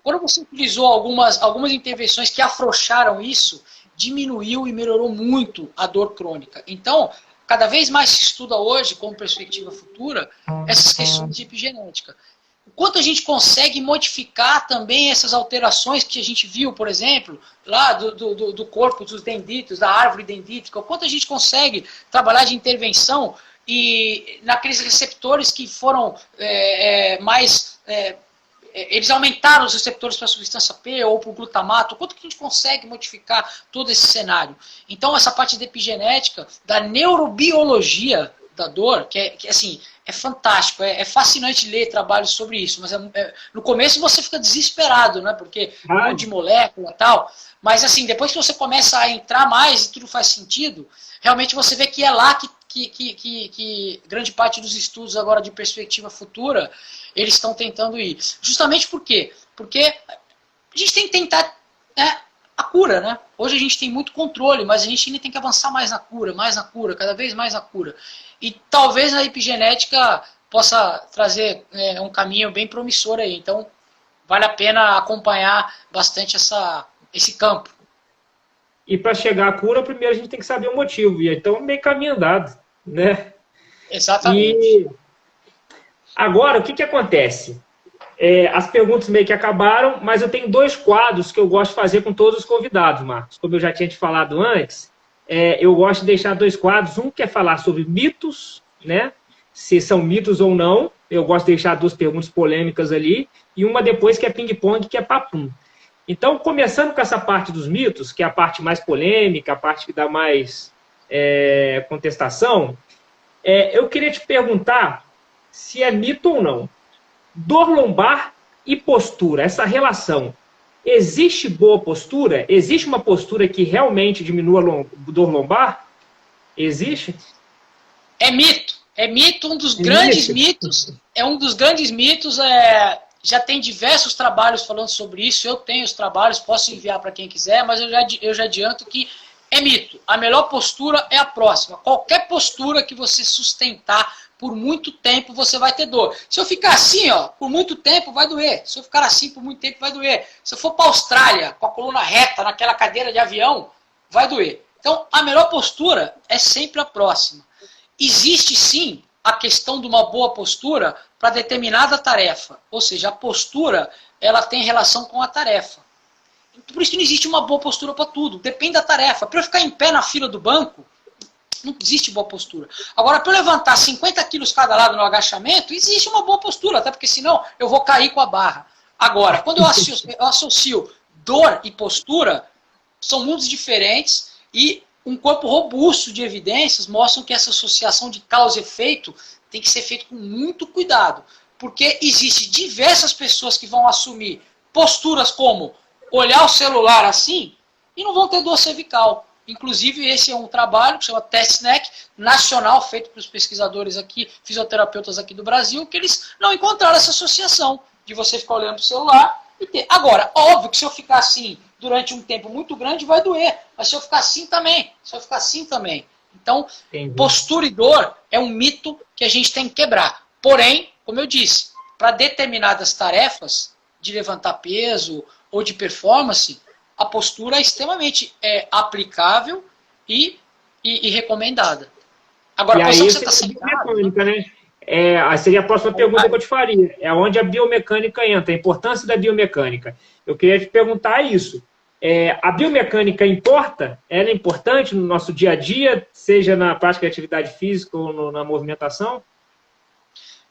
quando você utilizou algumas intervenções que afrouxaram isso, diminuiu e melhorou muito a dor crônica. Então, cada vez mais se estuda hoje, como perspectiva futura, essas questões de epigenética. o quanto a gente consegue modificar também essas alterações que a gente viu, por exemplo, lá do corpo dos dendritos, da árvore dendrítica, o quanto a gente consegue trabalhar de intervenção e naqueles receptores que foram eles aumentaram os receptores para a substância P ou para o glutamato, o quanto que a gente consegue modificar todo esse cenário. Então, essa parte de epigenética, da neurobiologia da dor, que assim, é fantástico, é fascinante ler trabalhos sobre isso, mas no começo você fica desesperado, né, porque um monte de molécula e tal, mas assim, depois que você começa a entrar mais e tudo faz sentido, realmente você vê que é lá que grande parte dos estudos agora de perspectiva futura, eles estão tentando ir. Justamente por quê? Porque a gente tem que tentar a cura, né? Hoje a gente tem muito controle, mas a gente ainda tem que avançar mais na cura, cada vez mais na cura. E talvez a epigenética possa trazer um caminho bem promissor aí. Então, vale a pena acompanhar bastante esse campo. E para chegar à cura, primeiro a gente tem que saber o motivo. E então, meio caminho andado, né? Exatamente. E agora, o que acontece? As perguntas meio que acabaram, mas eu tenho 2 quadros que eu gosto de fazer com todos os convidados, Marcos. Como eu já tinha te falado antes, eu gosto de deixar 2 quadros. Um que é falar sobre mitos, né? Se são mitos ou não. Eu gosto de deixar 2 perguntas polêmicas ali. E uma depois que é ping-pong, que é papum. Então, começando com essa parte dos mitos, que é a parte mais polêmica, a parte que dá mais contestação, eu queria te perguntar se é mito ou não. Dor lombar e postura, essa relação. Existe boa postura? Existe uma postura que realmente diminua a dor lombar? Existe? É mito. É mito, um dos grandes mitos. É um dos grandes mitos. Já tem diversos trabalhos falando sobre isso. Eu tenho os trabalhos, posso enviar para quem quiser, mas eu já adianto que é mito. A melhor postura é a próxima. Qualquer postura que você sustentar por muito tempo, você vai ter dor. Se eu ficar assim, por muito tempo, vai doer. Se eu ficar assim por muito tempo, vai doer. Se eu for para a Austrália, com a coluna reta, naquela cadeira de avião, vai doer. Então, a melhor postura é sempre a próxima. Existe, sim, a questão de uma boa postura para determinada tarefa. Ou seja, a postura, ela tem relação com a tarefa. Por isso que não existe uma boa postura para tudo. Depende da tarefa. Para eu ficar em pé na fila do banco, não existe boa postura. Agora, para eu levantar 50 quilos cada lado no agachamento, existe uma boa postura, até porque senão eu vou cair com a barra. Agora, quando eu associo dor e postura, são mundos diferentes e um corpo robusto de evidências mostram que essa associação de causa e efeito tem que ser feita com muito cuidado. Porque existe diversas pessoas que vão assumir posturas como olhar o celular assim e não vão ter dor cervical. Inclusive, esse é um trabalho que chama TestNeck, nacional, feito pelos pesquisadores aqui, fisioterapeutas aqui do Brasil, que eles não encontraram essa associação de você ficar olhando para o celular e ter. Agora, óbvio que se eu ficar assim durante um tempo muito grande, vai doer. Mas se eu ficar assim também, Então, entendi. Postura e dor é um mito que a gente tem que quebrar. Porém, como eu disse, para determinadas tarefas de levantar peso ou de performance, a postura é extremamente aplicável e recomendada. Agora, a posição que você está sentado... Né? Seria a próxima pergunta que eu te faria. É onde a biomecânica entra, a importância da biomecânica. Eu queria te perguntar isso. A biomecânica importa? Ela é importante no nosso dia a dia, seja na prática de atividade física ou na movimentação?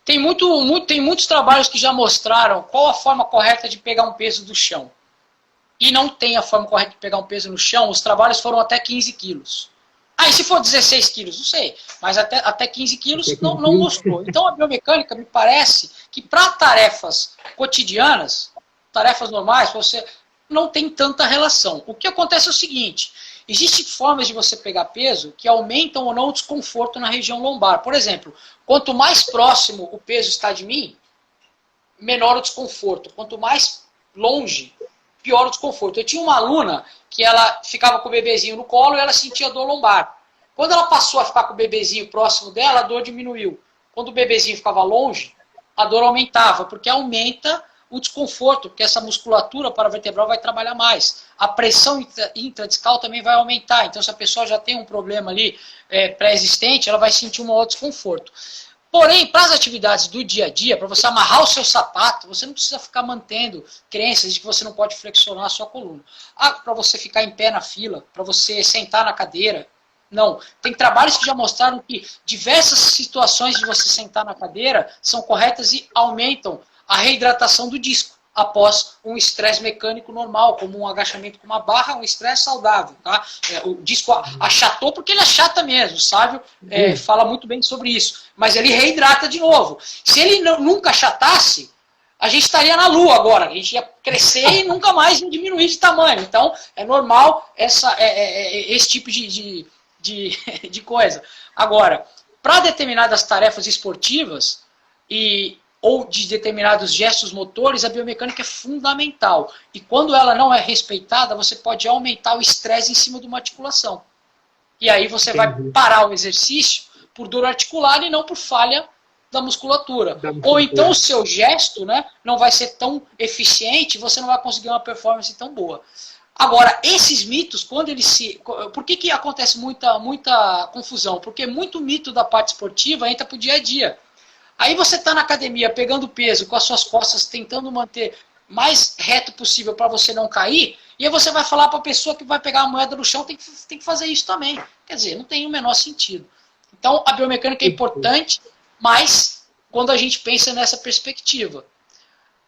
Tem muitos trabalhos que já mostraram qual a forma correta de pegar um peso do chão. E não tem a forma correta de pegar um peso no chão, os trabalhos foram até 15 quilos. E se for 16 quilos? Não sei. Mas até 15 quilos não mostrou. Então a biomecânica me parece que para tarefas cotidianas, tarefas normais, você não tem tanta relação. O que acontece é o seguinte, existem formas de você pegar peso que aumentam ou não o desconforto na região lombar. Por exemplo, quanto mais próximo o peso está de mim, menor o desconforto. Quanto mais longe, pior o desconforto. Eu tinha uma aluna que ela ficava com o bebezinho no colo e ela sentia dor lombar. Quando ela passou a ficar com o bebezinho próximo dela, a dor diminuiu. Quando o bebezinho ficava longe, a dor aumentava, porque aumenta o desconforto, porque essa musculatura paravertebral vai trabalhar mais. A pressão intradiscal também vai aumentar. Então, se a pessoa já tem um problema ali pré-existente, ela vai sentir um maior desconforto. Porém, para as atividades do dia a dia, para você amarrar o seu sapato, você não precisa ficar mantendo crenças de que você não pode flexionar a sua coluna. Para você ficar em pé na fila, para você sentar na cadeira, não. Tem trabalhos que já mostraram que diversas situações de você sentar na cadeira são corretas e aumentam a reidratação do disco após um estresse mecânico normal, como um agachamento com uma barra, um estresse saudável. Tá? O disco achatou porque ele achata mesmo, o Sávio fala muito bem sobre isso, mas ele reidrata de novo. Se ele nunca achatasse, a gente estaria na Lua agora, a gente ia crescer e nunca mais ia diminuir de tamanho. Então, é normal esse tipo de coisa. Agora, para determinadas tarefas esportivas ou de determinados gestos motores, a biomecânica é fundamental. E quando ela não é respeitada, você pode aumentar o estresse em cima de uma articulação. E aí você vai parar o exercício por dor articular e não por falha da musculatura. Ou então o seu gesto, né, não vai ser tão eficiente, você não vai conseguir uma performance tão boa. Agora, esses mitos, quando eles se... Por que acontece muita confusão? Porque muito mito da parte esportiva entra para o dia a dia. Aí você está na academia pegando peso com as suas costas, tentando manter mais reto possível para você não cair, e aí você vai falar para a pessoa que vai pegar a moeda no chão, tem que fazer isso também. Quer dizer, não tem o menor sentido. Então, a biomecânica é importante, mas quando a gente pensa nessa perspectiva.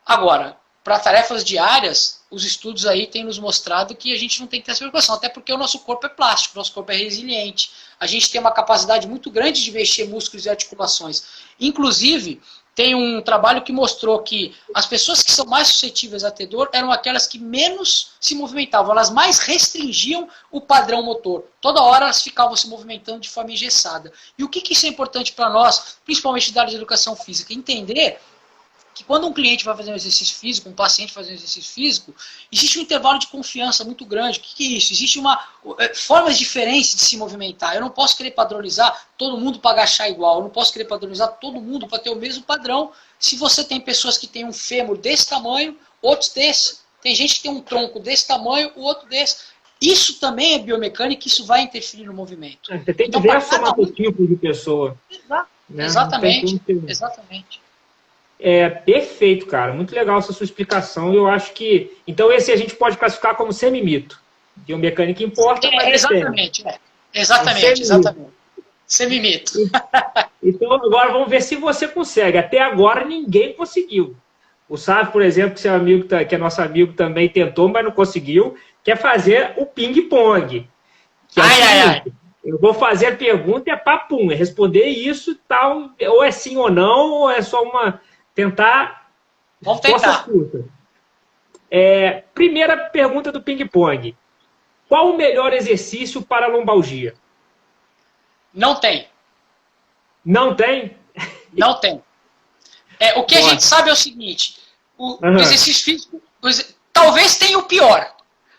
Agora, para tarefas diárias, os estudos aí têm nos mostrado que a gente não tem que ter essa preocupação, até porque o nosso corpo é plástico, o nosso corpo é resiliente. A gente tem uma capacidade muito grande de mexer músculos e articulações. Inclusive, tem um trabalho que mostrou que as pessoas que são mais suscetíveis a ter dor eram aquelas que menos se movimentavam, elas mais restringiam o padrão motor. Toda hora elas ficavam se movimentando de forma engessada. E o que isso é importante para nós, principalmente da área de educação física? Entender que quando um cliente vai fazer um exercício físico, um paciente vai fazer um exercício físico, existe um intervalo de confiança muito grande. O que é isso? Existe formas diferentes de se movimentar. Eu não posso querer padronizar todo mundo para agachar igual. Eu não posso querer padronizar todo mundo para ter o mesmo padrão. Se você tem pessoas que têm um fêmur desse tamanho, outros desse. Tem gente que tem um tronco desse tamanho, o outro desse. Isso também é biomecânica, isso vai interferir no movimento. Você tem diversos tipos de pessoa. Né? Exatamente. Exatamente. Perfeito, cara. Muito legal essa sua explicação. Eu acho que... Então, esse a gente pode classificar como semimito. Biomecânica importa, mas exatamente. Exatamente. Semimito. Então, agora vamos ver se você consegue. Até agora, ninguém conseguiu. O Sávio, por exemplo, que é nosso amigo, também tentou, mas não conseguiu, quer fazer o ping-pong. Eu vou fazer a pergunta e é papum, é responder isso e tal, ou é sim ou não, ou é só uma... Vamos tentar. Primeira pergunta do ping-pong. Qual o melhor exercício para a lombalgia? Não tem. Não tem? Não tem. O que a gente sabe é o seguinte, o exercício físico, talvez tenha o pior,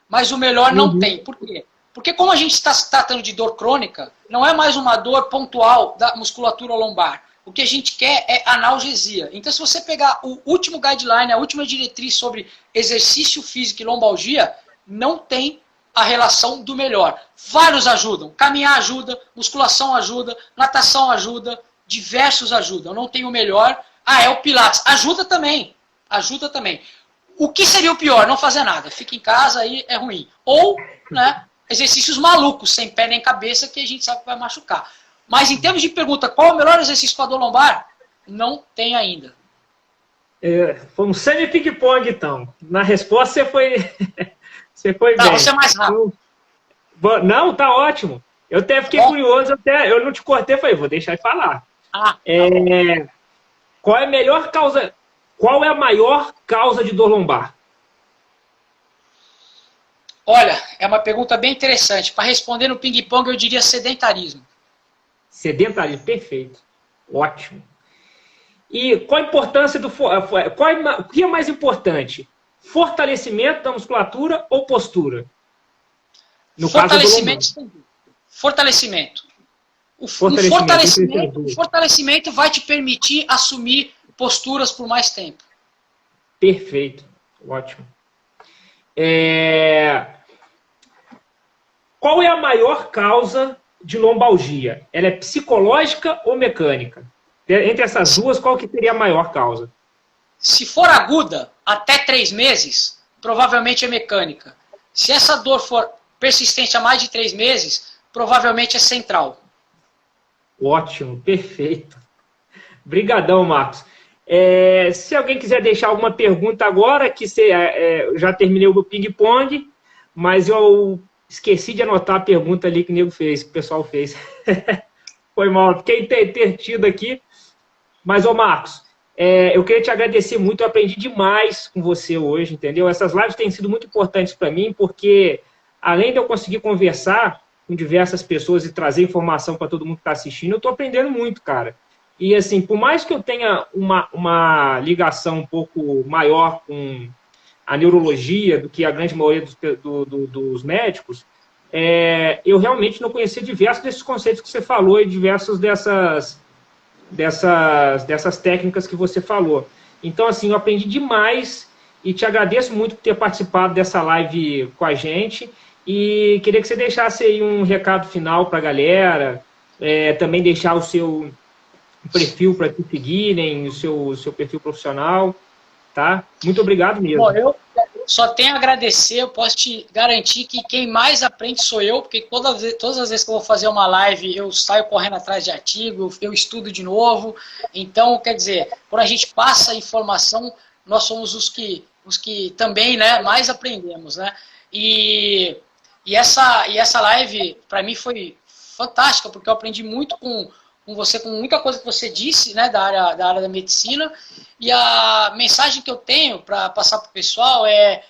mas o melhor não tem. Por quê? Porque como a gente está tratando de dor crônica, não é mais uma dor pontual da musculatura lombar. O que a gente quer é analgesia. Então, se você pegar o último guideline, a última diretriz sobre exercício físico e lombalgia, não tem a relação do melhor. Vários ajudam. Caminhar ajuda, musculação ajuda, natação ajuda, diversos ajudam. Não tem o melhor. É o Pilates. Ajuda também. Ajuda também. O que seria o pior? Não fazer nada. Fica em casa, aí é ruim. Ou, né, exercícios malucos, sem pé nem cabeça, que a gente sabe que vai machucar. Mas em termos de pergunta, qual é o melhor exercício para a dor lombar? Não tem ainda. Foi um semi-ping-pong, então. Na resposta, você foi bem. Você é mais rápido. Não, tá ótimo. Eu até fiquei curioso, eu não te cortei, falei, vou deixar ele falar. Qual é a maior causa de dor lombar? Olha, é uma pergunta bem interessante. Para responder no ping-pong, eu diria sedentarismo. Sedentarismo, perfeito. Ótimo. E qual a importância o que é mais importante? Fortalecimento da musculatura ou postura? No fortalecimento. Caso do fortalecimento. O fortalecimento vai te permitir assumir posturas por mais tempo. Perfeito. Ótimo. Qual é a maior causa de lombalgia? Ela é psicológica ou mecânica? Entre essas duas, qual que seria a maior causa? Se for aguda, até 3 meses, provavelmente é mecânica. Se essa dor for persistente há mais de 3 meses, provavelmente é central. Ótimo, perfeito. Brigadão, Marcos. Se alguém quiser deixar alguma pergunta agora, que já terminei o ping-pong, mas eu esqueci de anotar a pergunta ali que o pessoal fez. Foi mal, fiquei entretido aqui. Mas, ô Marcos, eu queria te agradecer muito, eu aprendi demais com você hoje, entendeu? Essas lives têm sido muito importantes para mim, porque além de eu conseguir conversar com diversas pessoas e trazer informação para todo mundo que está assistindo, eu estou aprendendo muito, cara. E, assim, por mais que eu tenha uma ligação um pouco maior com a neurologia do que a grande maioria dos médicos, eu realmente não conhecia diversos desses conceitos que você falou e diversos dessas técnicas que você falou. Então, assim, eu aprendi demais e te agradeço muito por ter participado dessa live com a gente e queria que você deixasse aí um recado final para a galera, também deixar o seu perfil para te seguirem, o seu perfil profissional, tá? Muito obrigado mesmo. Bom, eu só tenho a agradecer, eu posso te garantir que quem mais aprende sou eu, porque todas as vezes que eu vou fazer uma live, eu saio correndo atrás de artigo, eu estudo de novo. Então, quer dizer, quando a gente passa informação, nós somos os que também, né, mais aprendemos, né? E essa live, para mim, foi fantástica, porque eu aprendi muito com você, com muita coisa que você disse, né, da área da medicina. E a mensagem que eu tenho para passar para o pessoal é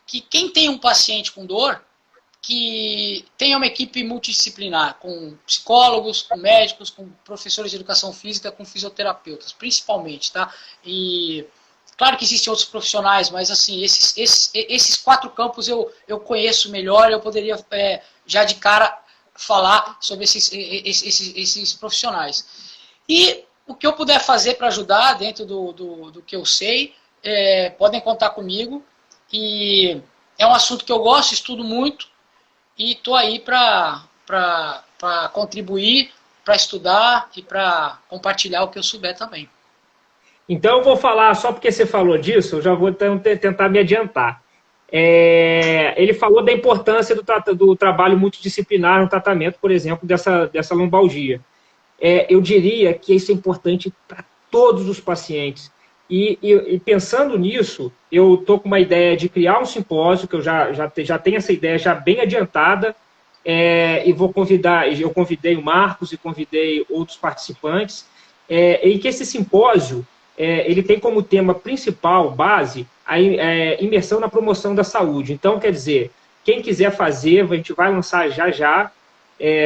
que quem tem um paciente com dor, que tenha uma equipe multidisciplinar, com psicólogos, com médicos, com professores de educação física, com fisioterapeutas, principalmente, tá? E claro que existem outros profissionais, mas assim, esses 4 campos eu conheço melhor, eu poderia já de cara falar sobre esses profissionais. E o que eu puder fazer para ajudar dentro do que eu sei, podem contar comigo. E é um assunto que eu gosto, estudo muito, e estou aí para contribuir, para estudar e para compartilhar o que eu souber também. Então eu vou falar, só porque você falou disso, eu já vou tentar me adiantar. Ele falou da importância do trabalho multidisciplinar no tratamento, por exemplo, dessa lombalgia. Eu diria que isso é importante para todos os pacientes. E pensando nisso, eu estou com uma ideia de criar um simpósio, que eu já tenho essa ideia já bem adiantada, e eu convidei o Marcos e convidei outros participantes, e que esse simpósio, ele tem como tema principal, base, a imersão na promoção da saúde. Então, quer dizer, quem quiser fazer, a gente vai lançar já,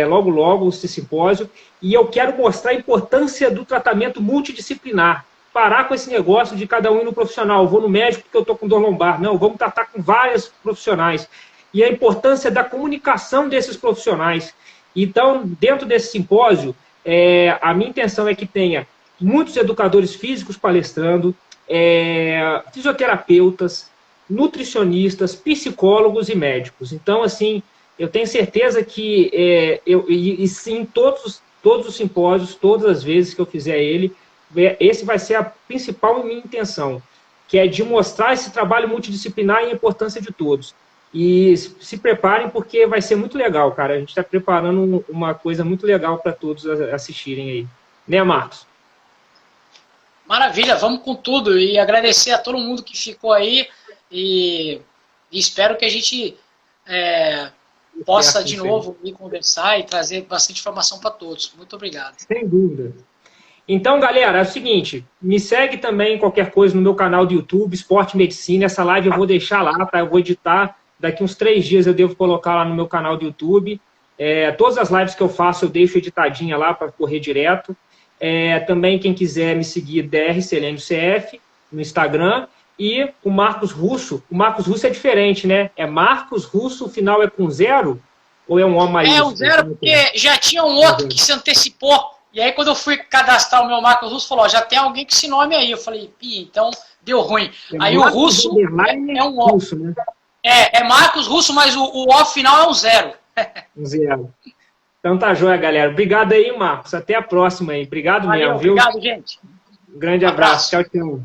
logo, logo, esse simpósio, e eu quero mostrar a importância do tratamento multidisciplinar. Parar com esse negócio de cada um ir no profissional. Eu vou no médico porque eu estou com dor lombar. Não, vamos tratar com vários profissionais. E a importância da comunicação desses profissionais. Então, dentro desse simpósio, a minha intenção é que tenha muitos educadores físicos palestrando, fisioterapeutas, nutricionistas, psicólogos e médicos. Então, assim, eu tenho certeza que, sim, todos os simpósios, todas as vezes que eu fizer ele, esse vai ser a principal minha intenção, que é de mostrar esse trabalho multidisciplinar e a importância de todos. E se preparem, porque vai ser muito legal, cara. A gente está preparando uma coisa muito legal para todos assistirem aí. Né, Marcos? Maravilha, vamos com tudo. E agradecer a todo mundo que ficou aí. E espero que a gente possa de novo vir conversar e trazer bastante informação para todos. Muito obrigado. Sem dúvida. Então, galera, é o seguinte, me segue também qualquer coisa no meu canal do YouTube, Esporte Medicina. Essa live eu vou deixar lá, tá? Eu vou editar. Daqui uns 3 dias eu devo colocar lá no meu canal do YouTube. Todas as lives que eu faço eu deixo editadinha lá para correr direto. Também quem quiser me seguir, DR Selênio CF, no Instagram. E o Marcos Russo é diferente, né? É Marcos Russo, o final é com 0? Ou é um O maiúsculo? É um 0 porque já tinha um outro que se antecipou. E aí, quando eu fui cadastrar o meu Marcos Russo, falou, já tem alguém com esse nome aí. Eu falei, então deu ruim. Aí o Russo é um O. Russo, né? É Marcos Russo, mas o O final é um 0. Um 0. Então tá joia, galera. Obrigado aí, Marcos. Até a próxima aí. Obrigado Valeu, mesmo, viu? obrigado, gente. Um grande abraço. Tchau, tchau.